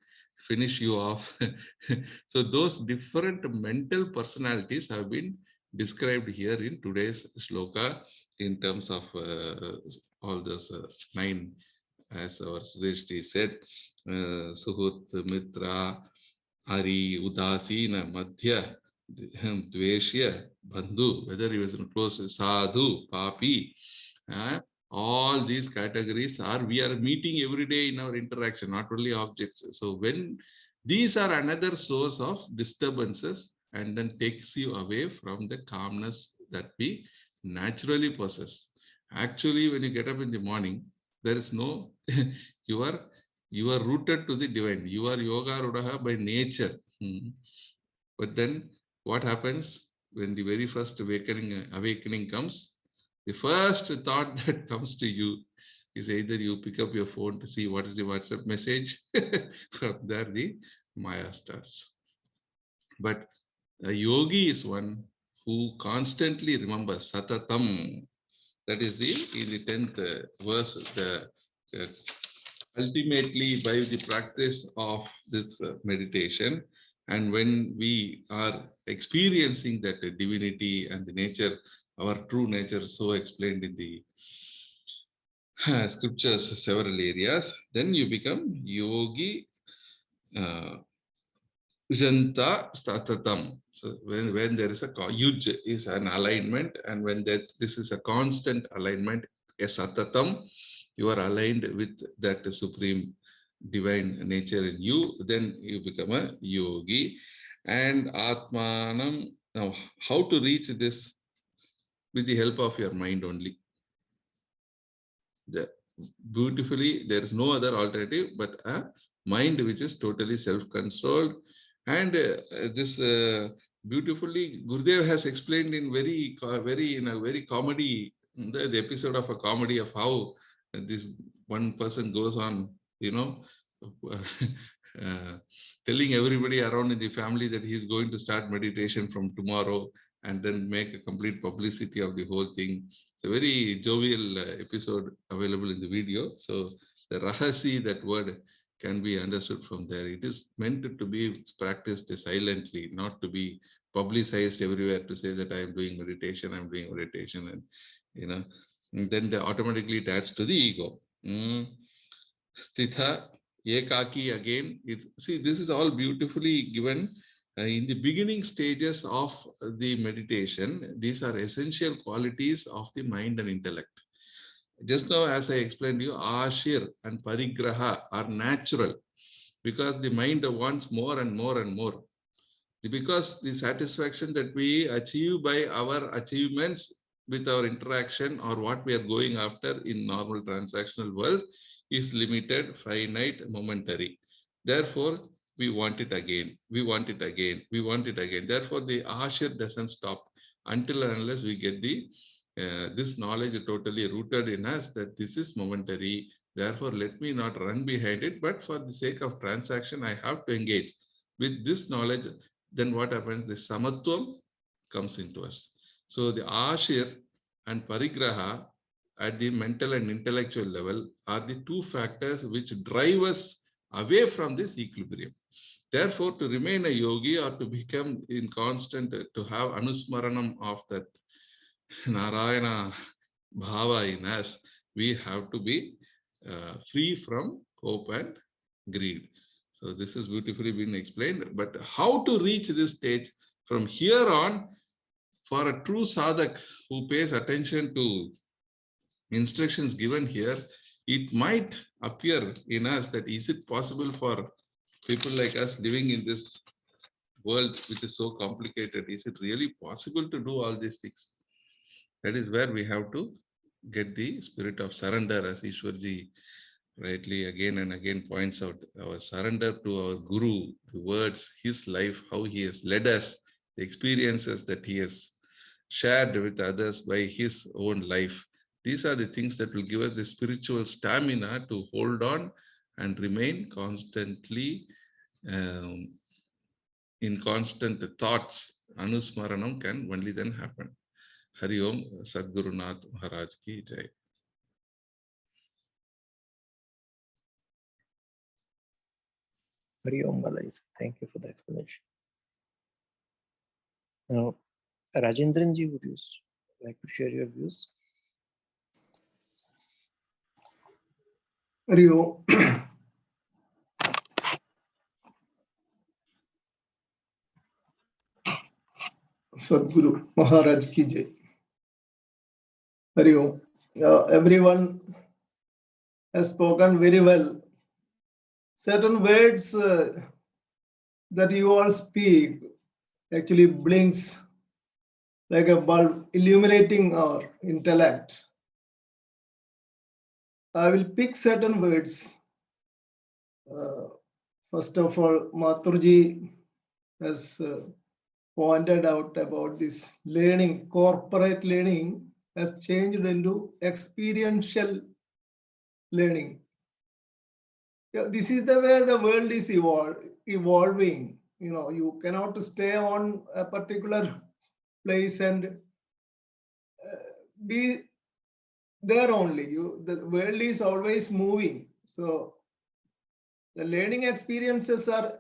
finish you off. So those different mental personalities have been described here in today's shloka in terms of all those 9, as our Srishti said, Suhut, Mitra, Ari, Udasina, Madhya, Dveshya, Bandhu, whether he was close, Sadhu, Papi, all these categories we are meeting every day in our interaction, not only objects. So when these are another source of disturbances and then takes you away from the calmness that we naturally possess. Actually, when you get up in the morning, there is no, you are rooted to the divine. You are yoga rudaha by nature. But then what happens when the very first awakening comes? The first thought that comes to you is either you pick up your phone to see what is the WhatsApp message. From there, the Maya starts. But a yogi is one who constantly remembers satatam. That is in the 10th verse, ultimately by the practice of this meditation, and when we are experiencing that divinity and the nature, our true nature, so explained in the scriptures, several areas, then you become yogi Janta statatam. So when there is a yuj is an alignment, and when this is a constant alignment, a satatam, you are aligned with that supreme divine nature in you, then you become a yogi. And atmanam, now how to reach this? With the help of your mind only. Beautifully, there is no other alternative but a mind which is totally self-controlled. And this beautifully Gurudev has explained in very comedy, the episode of a comedy of how this one person goes on, telling everybody around in the family that he's going to start meditation from tomorrow, and then make a complete publicity of the whole thing. It's a very jovial episode available in the video. So the rahasi, that word, can be understood from there. It is meant to be practiced silently, not to be publicized everywhere to say that I am doing meditation, and and then they automatically attach to the ego. Sthitha, ekaki again. See, this is all beautifully given in the beginning stages of the meditation. These are essential qualities of the mind and intellect. Just now, as I explained to you, ashir and parigraha are natural because the mind wants more and more and more. Because the satisfaction that we achieve by our achievements with our interaction, or what we are going after in normal transactional world, is limited, finite, momentary. Therefore, we want it again, we want it again, we want it again. Therefore, the ashir doesn't stop until and unless we get this knowledge totally rooted in us that this is momentary. Therefore, let me not run behind it, but for the sake of transaction, I have to engage with this knowledge. Then what happens? The samatvam comes into us. So the ashir and parigraha at the mental and intellectual level are the two factors which drive us away from this equilibrium. Therefore, to remain a yogi, or to become in constant, to have anusmaranam of that Narayana bhava in us, we have to be free from hope and greed. So this has beautifully been explained. But how to reach this stage from here on, for a true sadhak who pays attention to instructions given here, it might appear in us that is it possible for people like us living in this world which is so complicated, is it really possible to do all these things? That is where we have to get the spirit of surrender, as Ishwarji rightly again and again points out. Our surrender to our Guru, the words, his life, how he has led us, the experiences that he has shared with others by his own life. These are the things that will give us the spiritual stamina to hold on and remain constantly in constant thoughts. Anusmaranam can only then happen. Hari Om, Sadguru Nath Maharaj ki jai. Hari Om Balaji. Thank you for the explanation. Now, Rajendranji, would you like to share your views? Hari Om. Sadguru Maharaj ki jai. Hari Om. Everyone has spoken very well. Certain words that you all speak actually blinks like a bulb, illuminating our intellect. I will pick certain words. First of all, Mathurji has pointed out about this learning, corporate learning has changed into experiential learning. This is the way the world is evolving. You know, you cannot stay on a particular place and be there only. The world is always moving. So the learning experiences are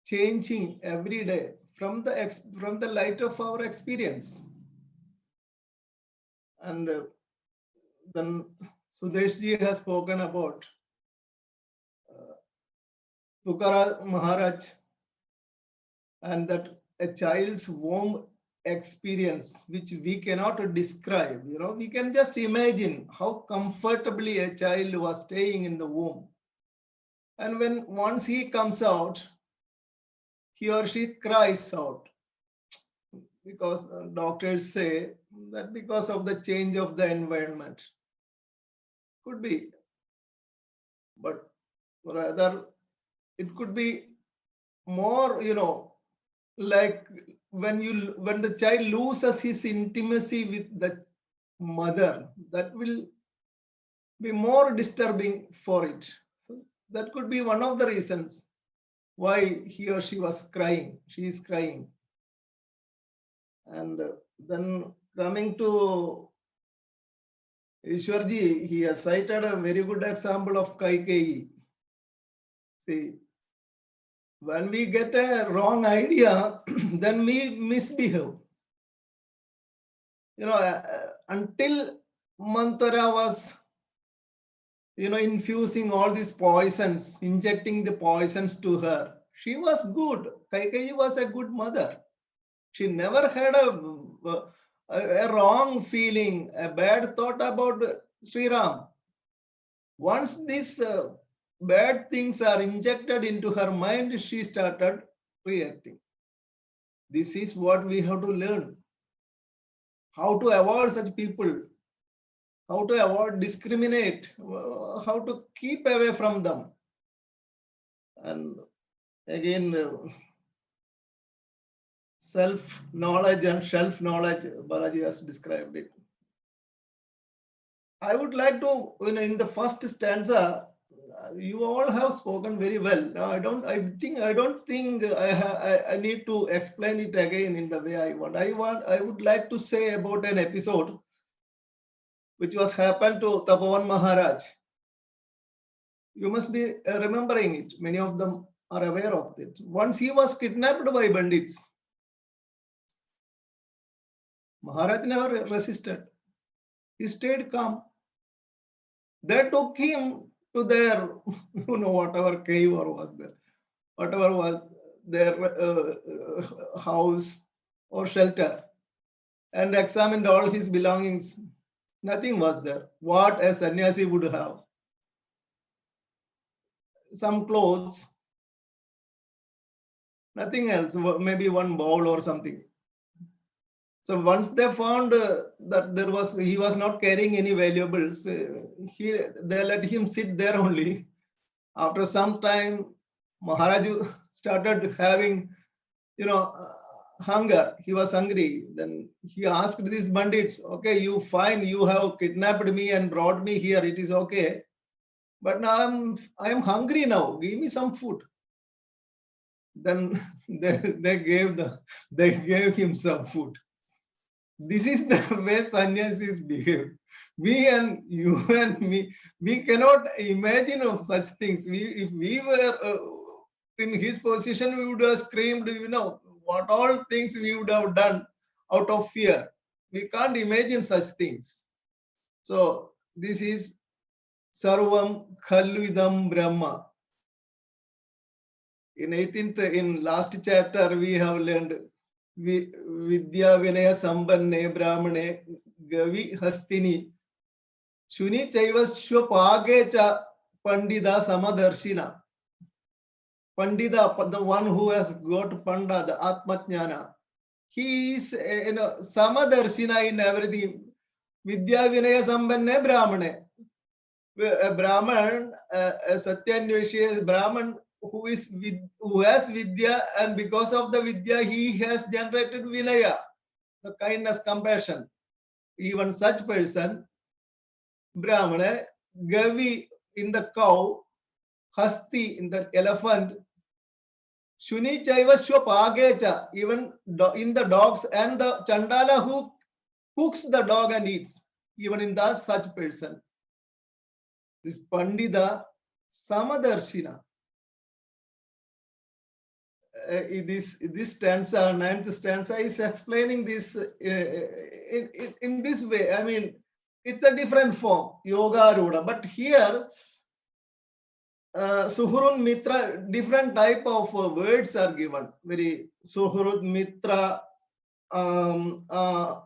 changing every day from the light of our experience. And then Sudeshji has spoken about Tukaram Maharaj, and that a child's warm experience which we cannot describe. You know, we can just imagine how comfortably a child was staying in the womb, and when once he comes out, he or she cries out, because doctors say that because of the change of the environment. Could be, but rather it could be more, you know, like when the child loses his intimacy with the mother, that will be more disturbing for it. So that could be one of the reasons why he or she was crying. She is crying. And then coming to Ishwarji, he has cited a very good example of Kaikeyi. See, when we get a wrong idea, then we misbehave. You know, until Manthara was, you know, infusing all these poisons, injecting the poisons to her, she was good. Kaikeyi was a good mother. She never had a wrong feeling, a bad thought about Sri Ram. Once these bad things are injected into her mind, she started reacting. This is what we have to learn. How to avoid such people, how to avoid, discriminate, how to keep away from them. And again, self-knowledge and self-knowledge, Balaji has described it. I would like to, you know, in the first stanza, you all have spoken very well. Now, I don't think I need to explain it again in the way I want. I would like to say about an episode which was happened to Tapovan Maharaj. You must be remembering it. Many of them are aware of it. Once he was kidnapped by bandits. Maharaj never resisted. He stayed calm. They took him to their, you know, whatever cave or was there, whatever was their house or shelter, and examined all his belongings. Nothing was there. What a sannyasi would have. Some clothes nothing else, maybe one bowl or something. So once they found that he was not carrying any valuables, they let him sit there only. After some time, Maharaj started having, hunger. He was hungry. Then he asked these bandits, okay, you fine, you have kidnapped me and brought me here. It is okay. But now I am hungry now. Give me some food. Then they gave him some food. This is the way sannyasis behave. We and you and me, we cannot imagine of such things. If we were in his position, we would have screamed, what all things we would have done out of fear. We can't imagine such things. So this is Sarvam Khalvidam Brahma. In last chapter, we have learned Vidya Vinaya Sambanne Brahmane Gavi Hastini Shuni Chaivasya Pagecha Pandida Samadarshina. Pandita, the one who has got Panda, the Atmajnana. He is Samadarshina in everything. Vidya Vinaya Sambanne Brahmane. A Brahman, a Satyanyveshi, Brahman who has Vidya, and because of the Vidya he has generated Vinaya, the kindness, compassion. Even such person, Brahmana, Gavi in the cow, Hasti in the elephant, Shuni Chaiva Shwapagecha, even in the dogs, and the Chandala who cooks the dog and eats, even in the such person. This Pandita Samadarshina. This stanza, 9th stanza, is explaining this in this way. I mean, it's a different form, Yoga Ruda. But here, Suhrun Mitra, different type of words are given. Very Suhrut Mitra, Udasi,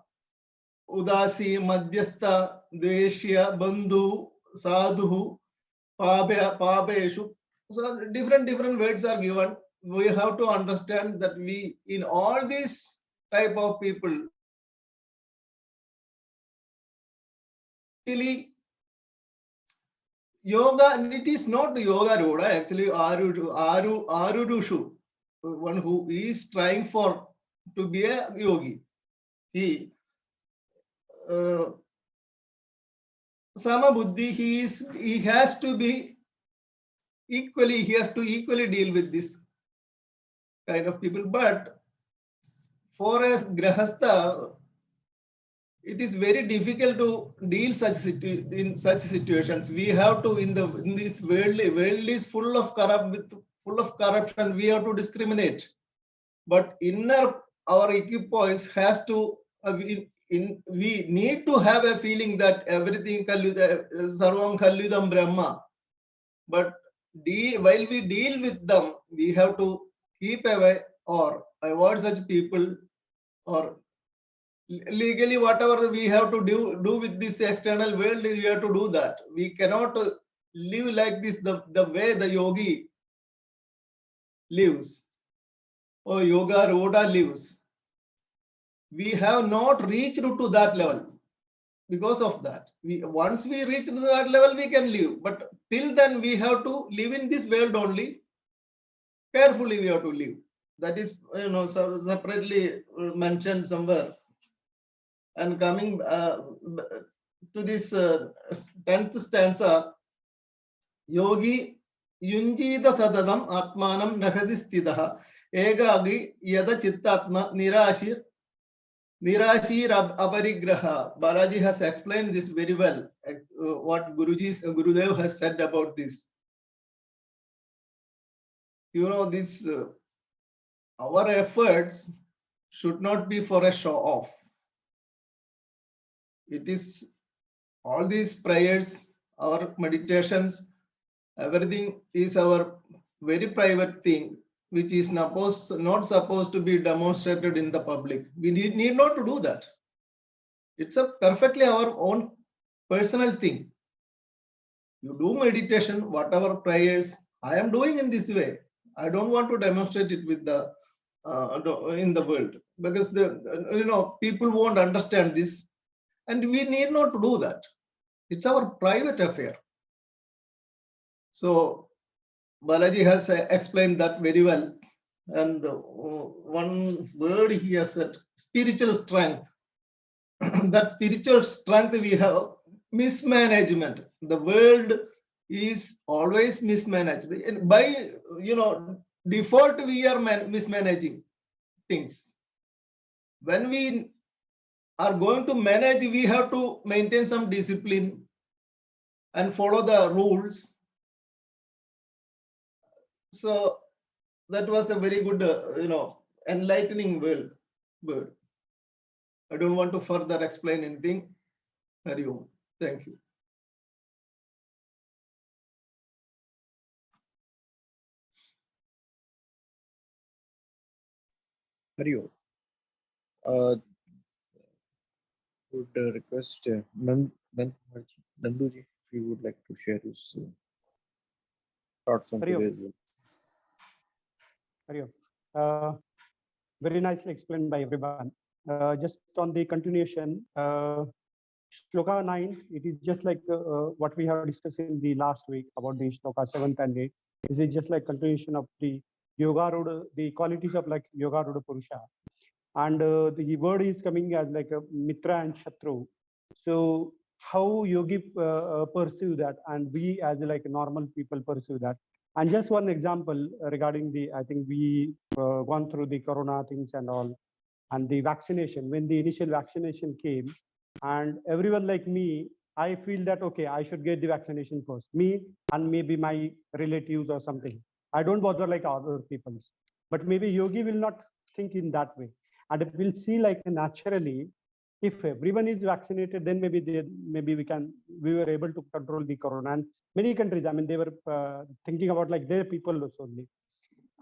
Madhyastha, Deshya, Bandhu, Sadhu, Pabeshu. So different words are given. We have to understand that we, in all these type of people, actually yoga, and it is not yoga roda, actually arurushu, one who is trying for to be a yogi. He sama buddhi, he has to equally deal with this kind of people. But for a grahastha, it is very difficult to deal in such situations. We have to, in this world is full of corruption. We have to discriminate. But our equipoise has to, we need to have a feeling that everything sarvam khalvidam brahma. But while we deal with them, we have to keep away or avoid such people, or legally whatever we have to do with this external world, we have to do that. We cannot live like this, the way the yogi lives or yoga roda lives. We have not reached to that level. Because of that, once we reach to that level, we can live. But till then, we have to live in this world only. Carefully, we have to live. That is, separately mentioned somewhere. And coming to this 10th stanza, Yogi Yunjita Sadadam Atmanam Nahasistidaha Egagi Yada Chittatma Nirashir Aparigraha. Balaji has explained this very well, what Gurudev has said about this. This our efforts should not be for a show off. It is all these prayers, our meditations, everything is our very private thing, which is not supposed to be demonstrated in the public. We need not to do that. It's a perfectly our own personal thing. You do meditation, whatever prayers I am doing in this way. I don't want to demonstrate it with the in the world, because people won't understand this, and we need not to do that. It's our private affair. So Balaji has explained that very well. And one word he has said, spiritual strength. That spiritual strength we have, mismanagement. The world is always mismanaged. And by default, we are mismanaging things. When we are going to manage, we have to maintain some discipline and follow the rules. So that was a very good, enlightening word. I don't want to further explain anything. Hari Om. Thank you. Hari Om. Would request Nanduji, if you would like to share his thoughts on Hari Om. today's work. Hari Om. Very nicely explained by everyone. Just on the continuation, Shloka 9, it is just like what we have discussed in the last week about the Shloka 7th and 8th. This is just like continuation of the Yoga Ruda, the qualities of like Yoga Ruda Purusha. And the word is coming as like a Mitra and Shatru. So how yogi pursue that, and we as like normal people pursue that. And just one example regarding the, I think we gone through the corona things and all, and the vaccination. When the initial vaccination came, and everyone like me, I feel that okay, I should get the vaccination first, me and maybe my relatives or something. I don't bother like other people. But maybe yogi will not think in that way, and it will see like naturally. If everyone is vaccinated, then maybe we were able to control the corona. And many countries, I mean, they were thinking about like their people only.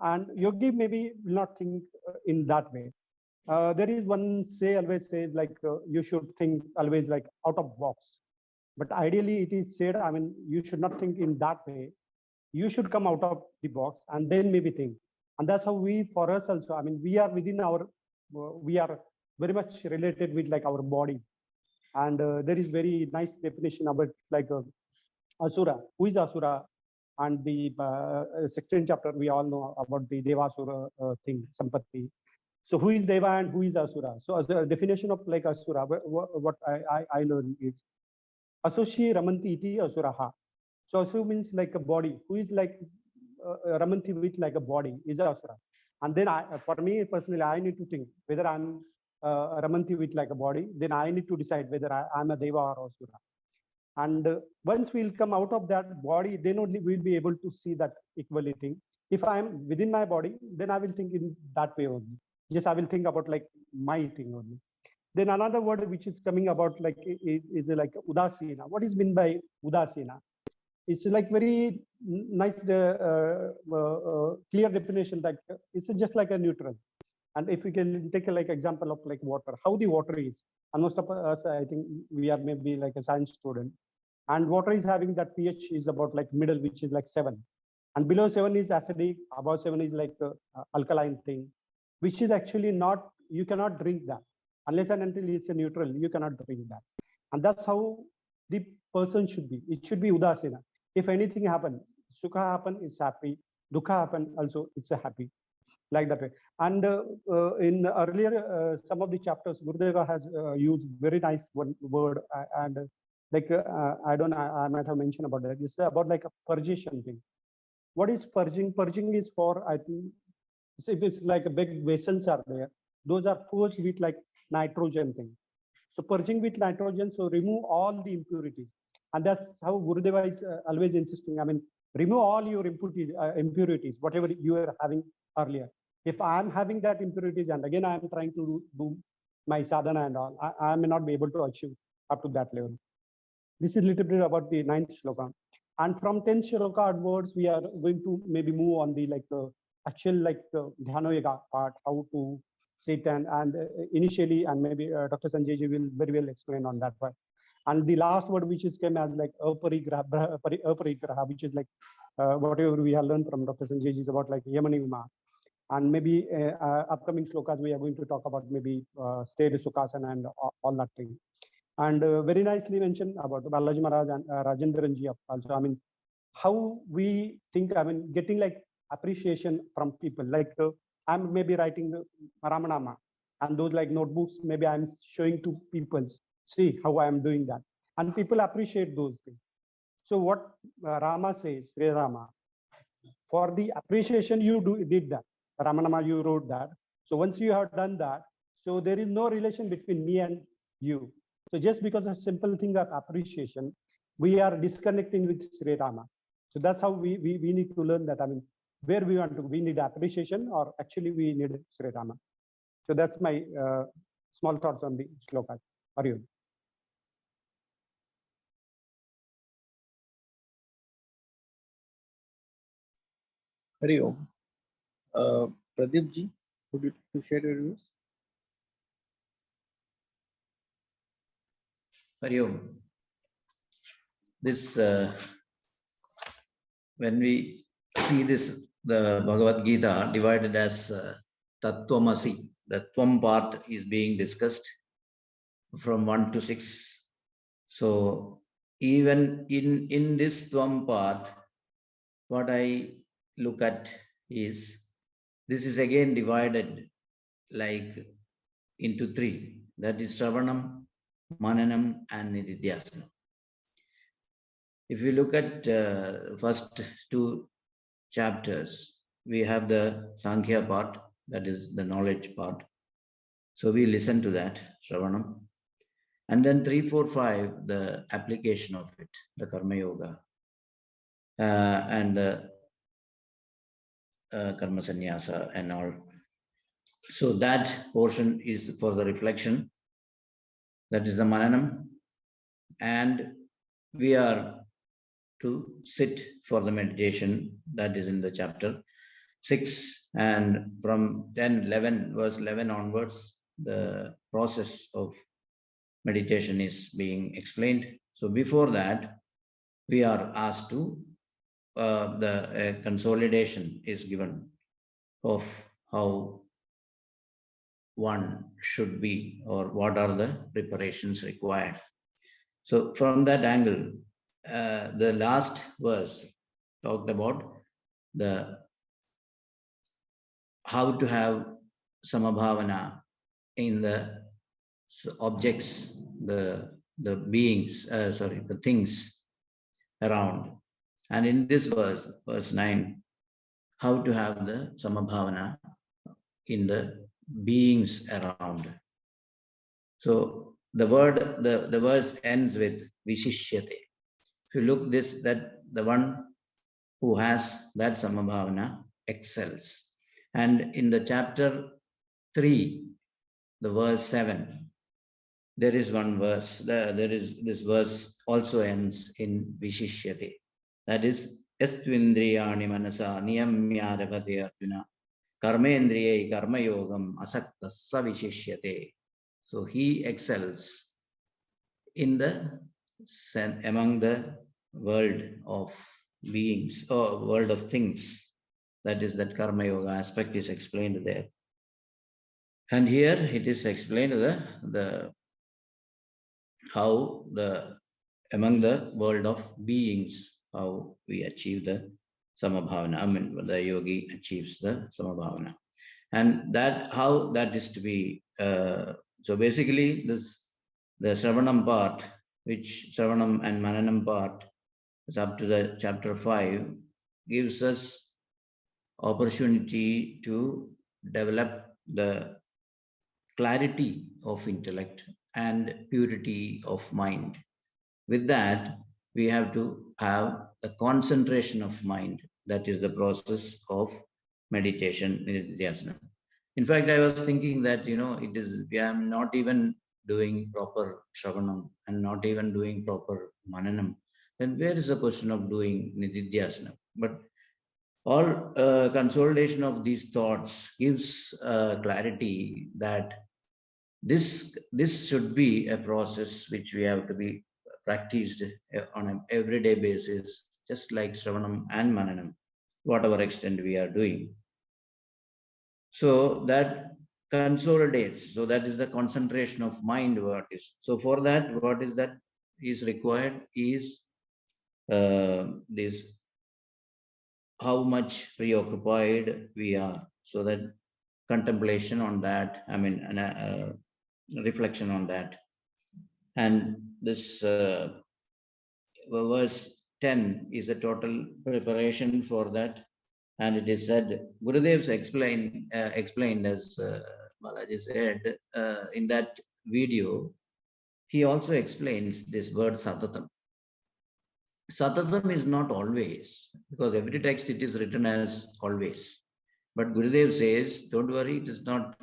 And yogi maybe will not think in that way. There is one always says like you should think always like out of box. But ideally it is said, I mean, you should not think in that way. You should come out of the box and then maybe think. And that's how for us also, I mean, we are within we are very much related with like our body. And there is very nice definition about like Asura. Who is Asura? And the 16th chapter, we all know about the Devasura thing, Sampatti. So who is Deva and who is Asura? So as a definition of like Asura, what I learned is Asoshi Ramanti iti Asuraha. So Asura means like a body. Who is like Ramanti with like a body is Asura. And then for me personally, I need to think whether I'm Ramanti with like a body. Then I need to decide whether I'm a Deva or Asura. And once we'll come out of that body, then only we'll be able to see that equally thing. If I'm within my body, then I will think in that way only. Yes, I will think about like my thing only. Then another word which is coming about like is like udasina. What is meant by udasina? It's like very nice, clear definition that it's just like a neutral. And if we can take a like example of like water, how the water is, and most of us, I think we are maybe like a science student, and water is having that pH is about like middle, which is like 7, and below 7 is acidic, above 7 is like alkaline thing, which is actually not, you cannot drink that unless and until it's a neutral, you cannot drink that. And that's how the person should be. It should be udasina. If anything happen, sukha happen is happy, dukha happen also it's a happy, like that way. And in earlier some of the chapters, Gurudeva has used very nice one word, and like I might have mentioned about that. It's about like a purgation thing. What is purging? Purging is for, I think, if it's like a big vessels are there, those are purged with like nitrogen thing. So purging with nitrogen, so remove all the impurities. And that's how Gurudeva is always insisting. I mean, remove all your impurities, whatever you were having earlier. If I'm having that impurities and again I'm trying to do my sadhana and all, I may not be able to achieve up to that level. This is a little bit about the 9th shloka. And from 10th shloka onwards, we are going to maybe move on the like actual like dhyana yoga part, how to sit and initially, and maybe Dr. Sanjay ji will very well explain on that part. And the last word which is came as like aparigraha, which is like whatever we have learned from Dr. Sanjay ji is about like Yamanima. And maybe upcoming shlokas, we are going to talk about maybe state Sukhasana and all that thing. And very nicely mentioned about Balaji Maharaj and Rajendran ji also. I mean, how we think, I mean, getting like appreciation from people. Like I'm maybe writing the Ramanama, and those like notebooks, maybe I'm showing to people, see how I am doing that. And people appreciate those things. So what Rama says, Sri Rama, for the appreciation you did that. Ramanama, you wrote that. So once you have done that, so there is no relation between me and you. So just because of simple thing of appreciation, we are disconnecting with Sri Rama. So that's how we need to learn that. I mean, where we want to, we need appreciation or actually we need Sri Rama. So that's my small thoughts on the shlokas. Arjun. Hari Om. Pradeep ji, would you like to share your views? Hari Om. This, when we see this, the Bhagavad Gita divided as Tattvamasi, the Tvam part is being discussed from 1 to 6. So even in this Tvam part, what I look at is, this is again divided like into 3. That is Shravanam, Mananam and Nididhyasana. If you look at first 2 chapters, we have the Sankhya part, that is the knowledge part. So we listen to that, Shravanam. And then 3, 4, 5, the application of it, the Karma Yoga, and the Karma Sannyasa and all. So that portion is for the reflection. That is the Mananam. And we are to sit for the meditation. That is in the chapter 6. And from 10, 11, verse 11 onwards, the process of meditation is being explained. So before that, we are asked to, the consolidation is given of how one should be or what are the preparations required. So from that angle, the last verse talked about the how to have samabhavana in the objects, the beings, the things around. And in this verse, verse 9, how to have the samabhavana in the beings around. So the word, the verse ends with vishishyate. If you look this, that the one who has that samabhavana excels. And in the chapter 3, the verse 7, there is one verse, there is this verse also ends in vishishyate. That is, estvindriyani manasa niyamya rabhate arjuna karmendriye karma yogam asakta savishishyate. So he excels in the among the world of beings or world of things. That is, that karma yoga aspect is explained there. And here it is explained the how the among the world of beings, how we achieve the samabhavana. I mean, the yogi achieves the samabhavana, and that how that is to be. So basically, this the Shravanam part, which Shravanam and Mananam part is up to the chapter 5, gives us opportunity to develop the clarity of intellect and purity of mind. With that, we have to have a concentration of mind. That is the process of meditation. In fact, I was thinking that, it is, I am not even doing proper Shravanam and not even doing proper Mananam. Then where is the question of doing Nididhyasana? But all consolidation of these thoughts gives clarity that this should be a process which we have to be practiced on an everyday basis, just like Shravanam and Mananam, whatever extent we are doing. So that consolidates. So that is the concentration of mind. What is so for that? What is that is required is this how much preoccupied we are. So that contemplation on that. I mean, reflection on that. And this verse 10 is a total preparation for that. And it is said, Gurudev's explained as Balaji said in that video, he also explains this word satatam. Satatam is not always, because every text it is written as always. But Gurudev says, don't worry, it is not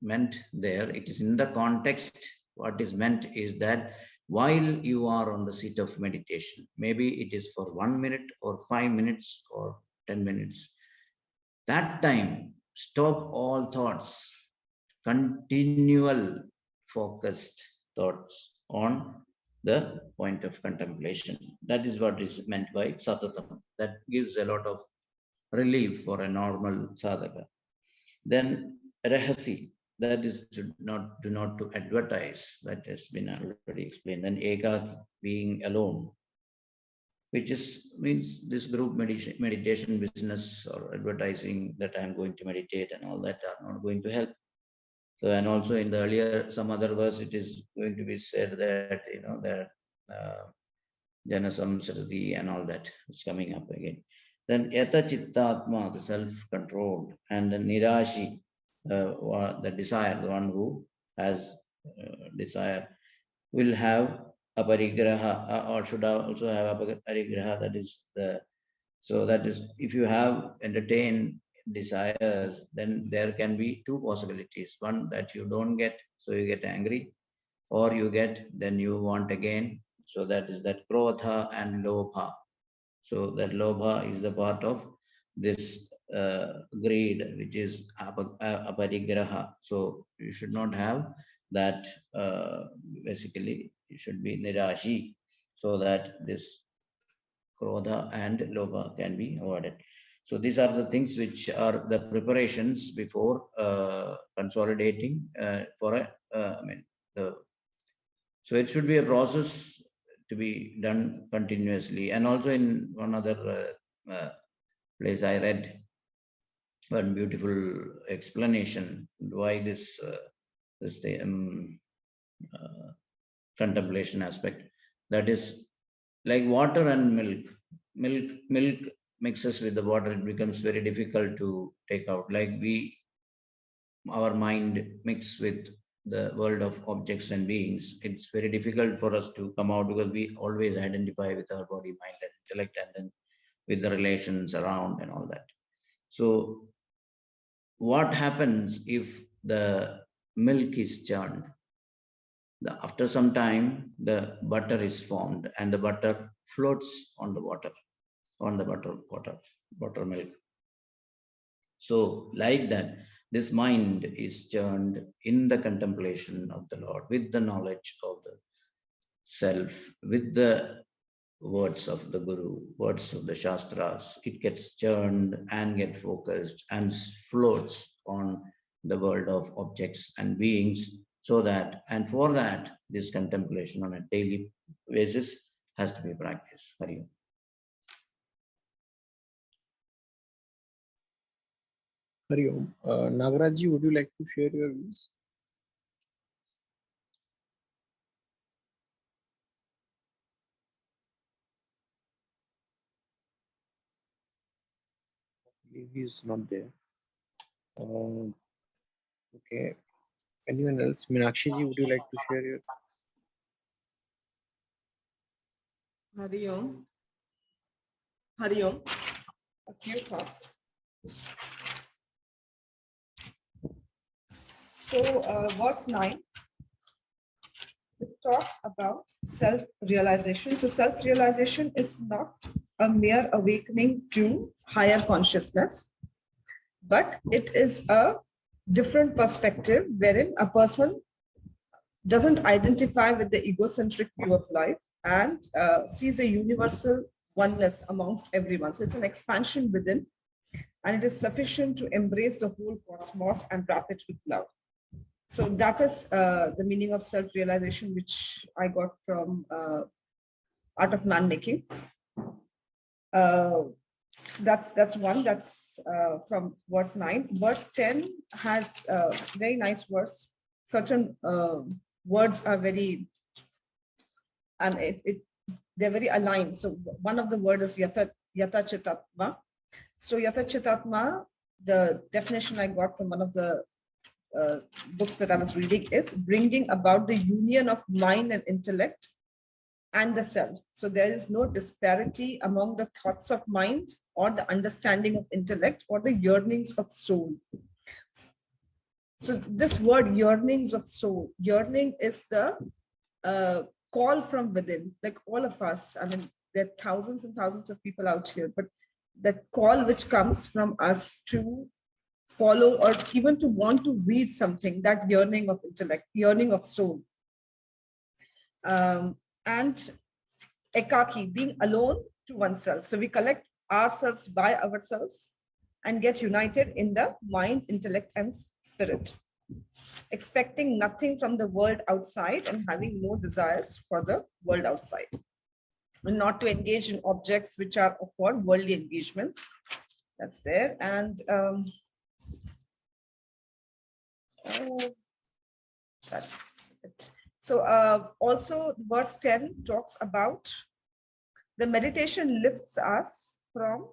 meant there. It is in the context. What is meant is that while you are on the seat of meditation, maybe it is for 1 minute or 5 minutes or 10 minutes, that time, stop all thoughts, continual focused thoughts on the point of contemplation. That is what is meant by satatam. That gives a lot of relief for a normal sadhaka. Then rahasi, that is do not to advertise. That has been already explained. Then eka, being alone, which is means this group meditation business or advertising that I am going to meditate and all that are not going to help. So, and also in the earlier, some other verse, it is going to be said that, you know, that Janasam Sarati and all that is coming up again. Then Yata Chittatma, the self-controlled, and the Nirashi, the desire, the one who has desire, will have a parigraha, or should also have a parigraha. That is the, so that is, if you have entertained desires, then there can be two possibilities. One, that you don't get, so you get angry, or you get, then you want again. So that is that krodha and lobha. So that lobha is the part of this greed, which is aparigraha. So you should not have that. Basically, it should be nirashi, so that this krodha and lobha can be avoided. So these are the things which are the preparations before consolidating for a, I mean, so it should be a process to be done continuously. And also in one other place I read one beautiful explanation why this contemplation aspect, that is like water and milk mixes with the water, it becomes very difficult to take out. Like our mind mix with the world of objects and beings, it's very difficult for us to come out, because we always identify with our body, mind and intellect, and then with the relations around and all that. So what happens if the milk is churned? After some time, the butter is formed, and the butter floats on the water, on the buttermilk. So like that, this mind is churned in the contemplation of the Lord, with the knowledge of the self, with the words of the Guru, words of the Shastras. It gets churned and get focused and floats on the world of objects and beings. So that, and for that, this contemplation on a daily basis has to be practiced. Hari Om. Hari Om. Nagarajji, would you like to share your views? He is not there. Okay. Anyone else? Meenakshi ji, would you like to share your? Hari Om. Hari Om. A few thoughts. So, verse 9, it talks about self-realization. So, self-realization is not a mere awakening to higher consciousness, but it is a different perspective wherein a person doesn't identify with the egocentric view of life and sees a universal oneness amongst everyone. So it's an expansion within, and it is sufficient to embrace the whole cosmos and wrap it with love. So that is the meaning of self-realization, which I got from Art of Man-Making. So that's one. That's from verse 9. Verse 10 has a very nice verse. Certain words are very, and they're very aligned. So one of the words is yata chitatma. So yata chitatma, the definition I got from one of the books that I was reading is bringing about the union of mind and intellect and the self. So there is no disparity among the thoughts of mind or the understanding of intellect or the yearnings of soul. So this word yearnings of soul, yearning is the call from within, like all of us. I mean, there are thousands and thousands of people out here, but that call which comes from us to follow or even to want to read something, that yearning of intellect, yearning of soul. And ekaki, being alone to oneself. So we collect ourselves by ourselves and get united in the mind, intellect, and spirit, expecting nothing from the world outside and having no desires for the world outside, and not to engage in objects which are for worldly engagements. That's there. And that's it. So also verse 10 talks about the meditation lifts us from,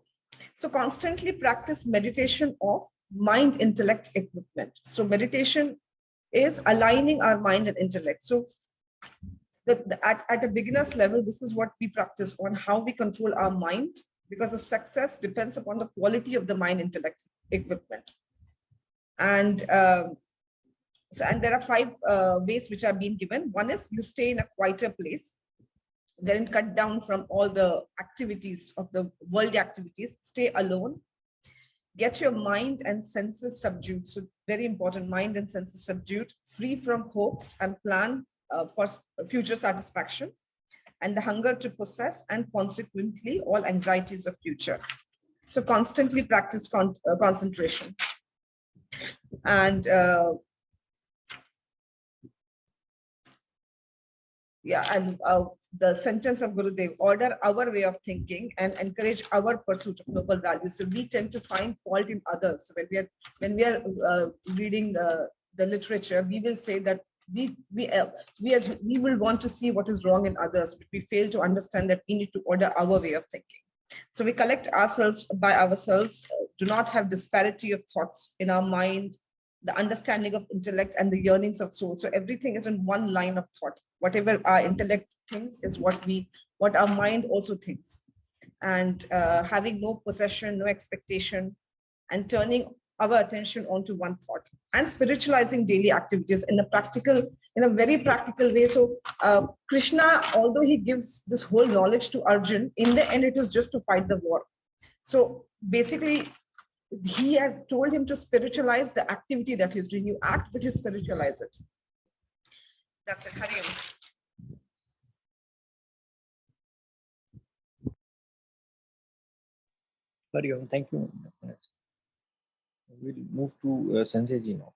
so constantly practice meditation of mind, intellect, equipment. So meditation is aligning our mind and intellect. So at a beginner's level, this is what we practice on how we control our mind, because the success depends upon the quality of the mind, intellect, equipment. And and there are 5 ways which are being given. One is you stay in a quieter place, then cut down from all the activities of the worldly activities, stay alone, get your mind and senses subdued. So very important, mind and senses subdued, free from hopes and plan for future satisfaction and the hunger to possess, and consequently all anxieties of future. So constantly practice concentration. And the sentence of Gurudev, order our way of thinking and encourage our pursuit of noble values. So we tend to find fault in others. So when we are reading the literature, we will say that we will want to see what is wrong in others, but we fail to understand that we need to order our way of thinking. So we collect ourselves by ourselves, do not have disparity of thoughts in our mind, the understanding of intellect and the yearnings of soul. So everything is in one line of thought. Whatever our intellect thinks is what our mind also thinks. And having no possession, no expectation, and turning our attention onto one thought, and spiritualizing daily activities in a very practical way. So Krishna, although he gives this whole knowledge to Arjun, in the end it is just to fight the war. So basically, he has told him to spiritualize the activity that he's doing. You act, but you spiritualize it. That's it. Hari Om. Hari Om, thank you. We'll move to Sanjay ji now.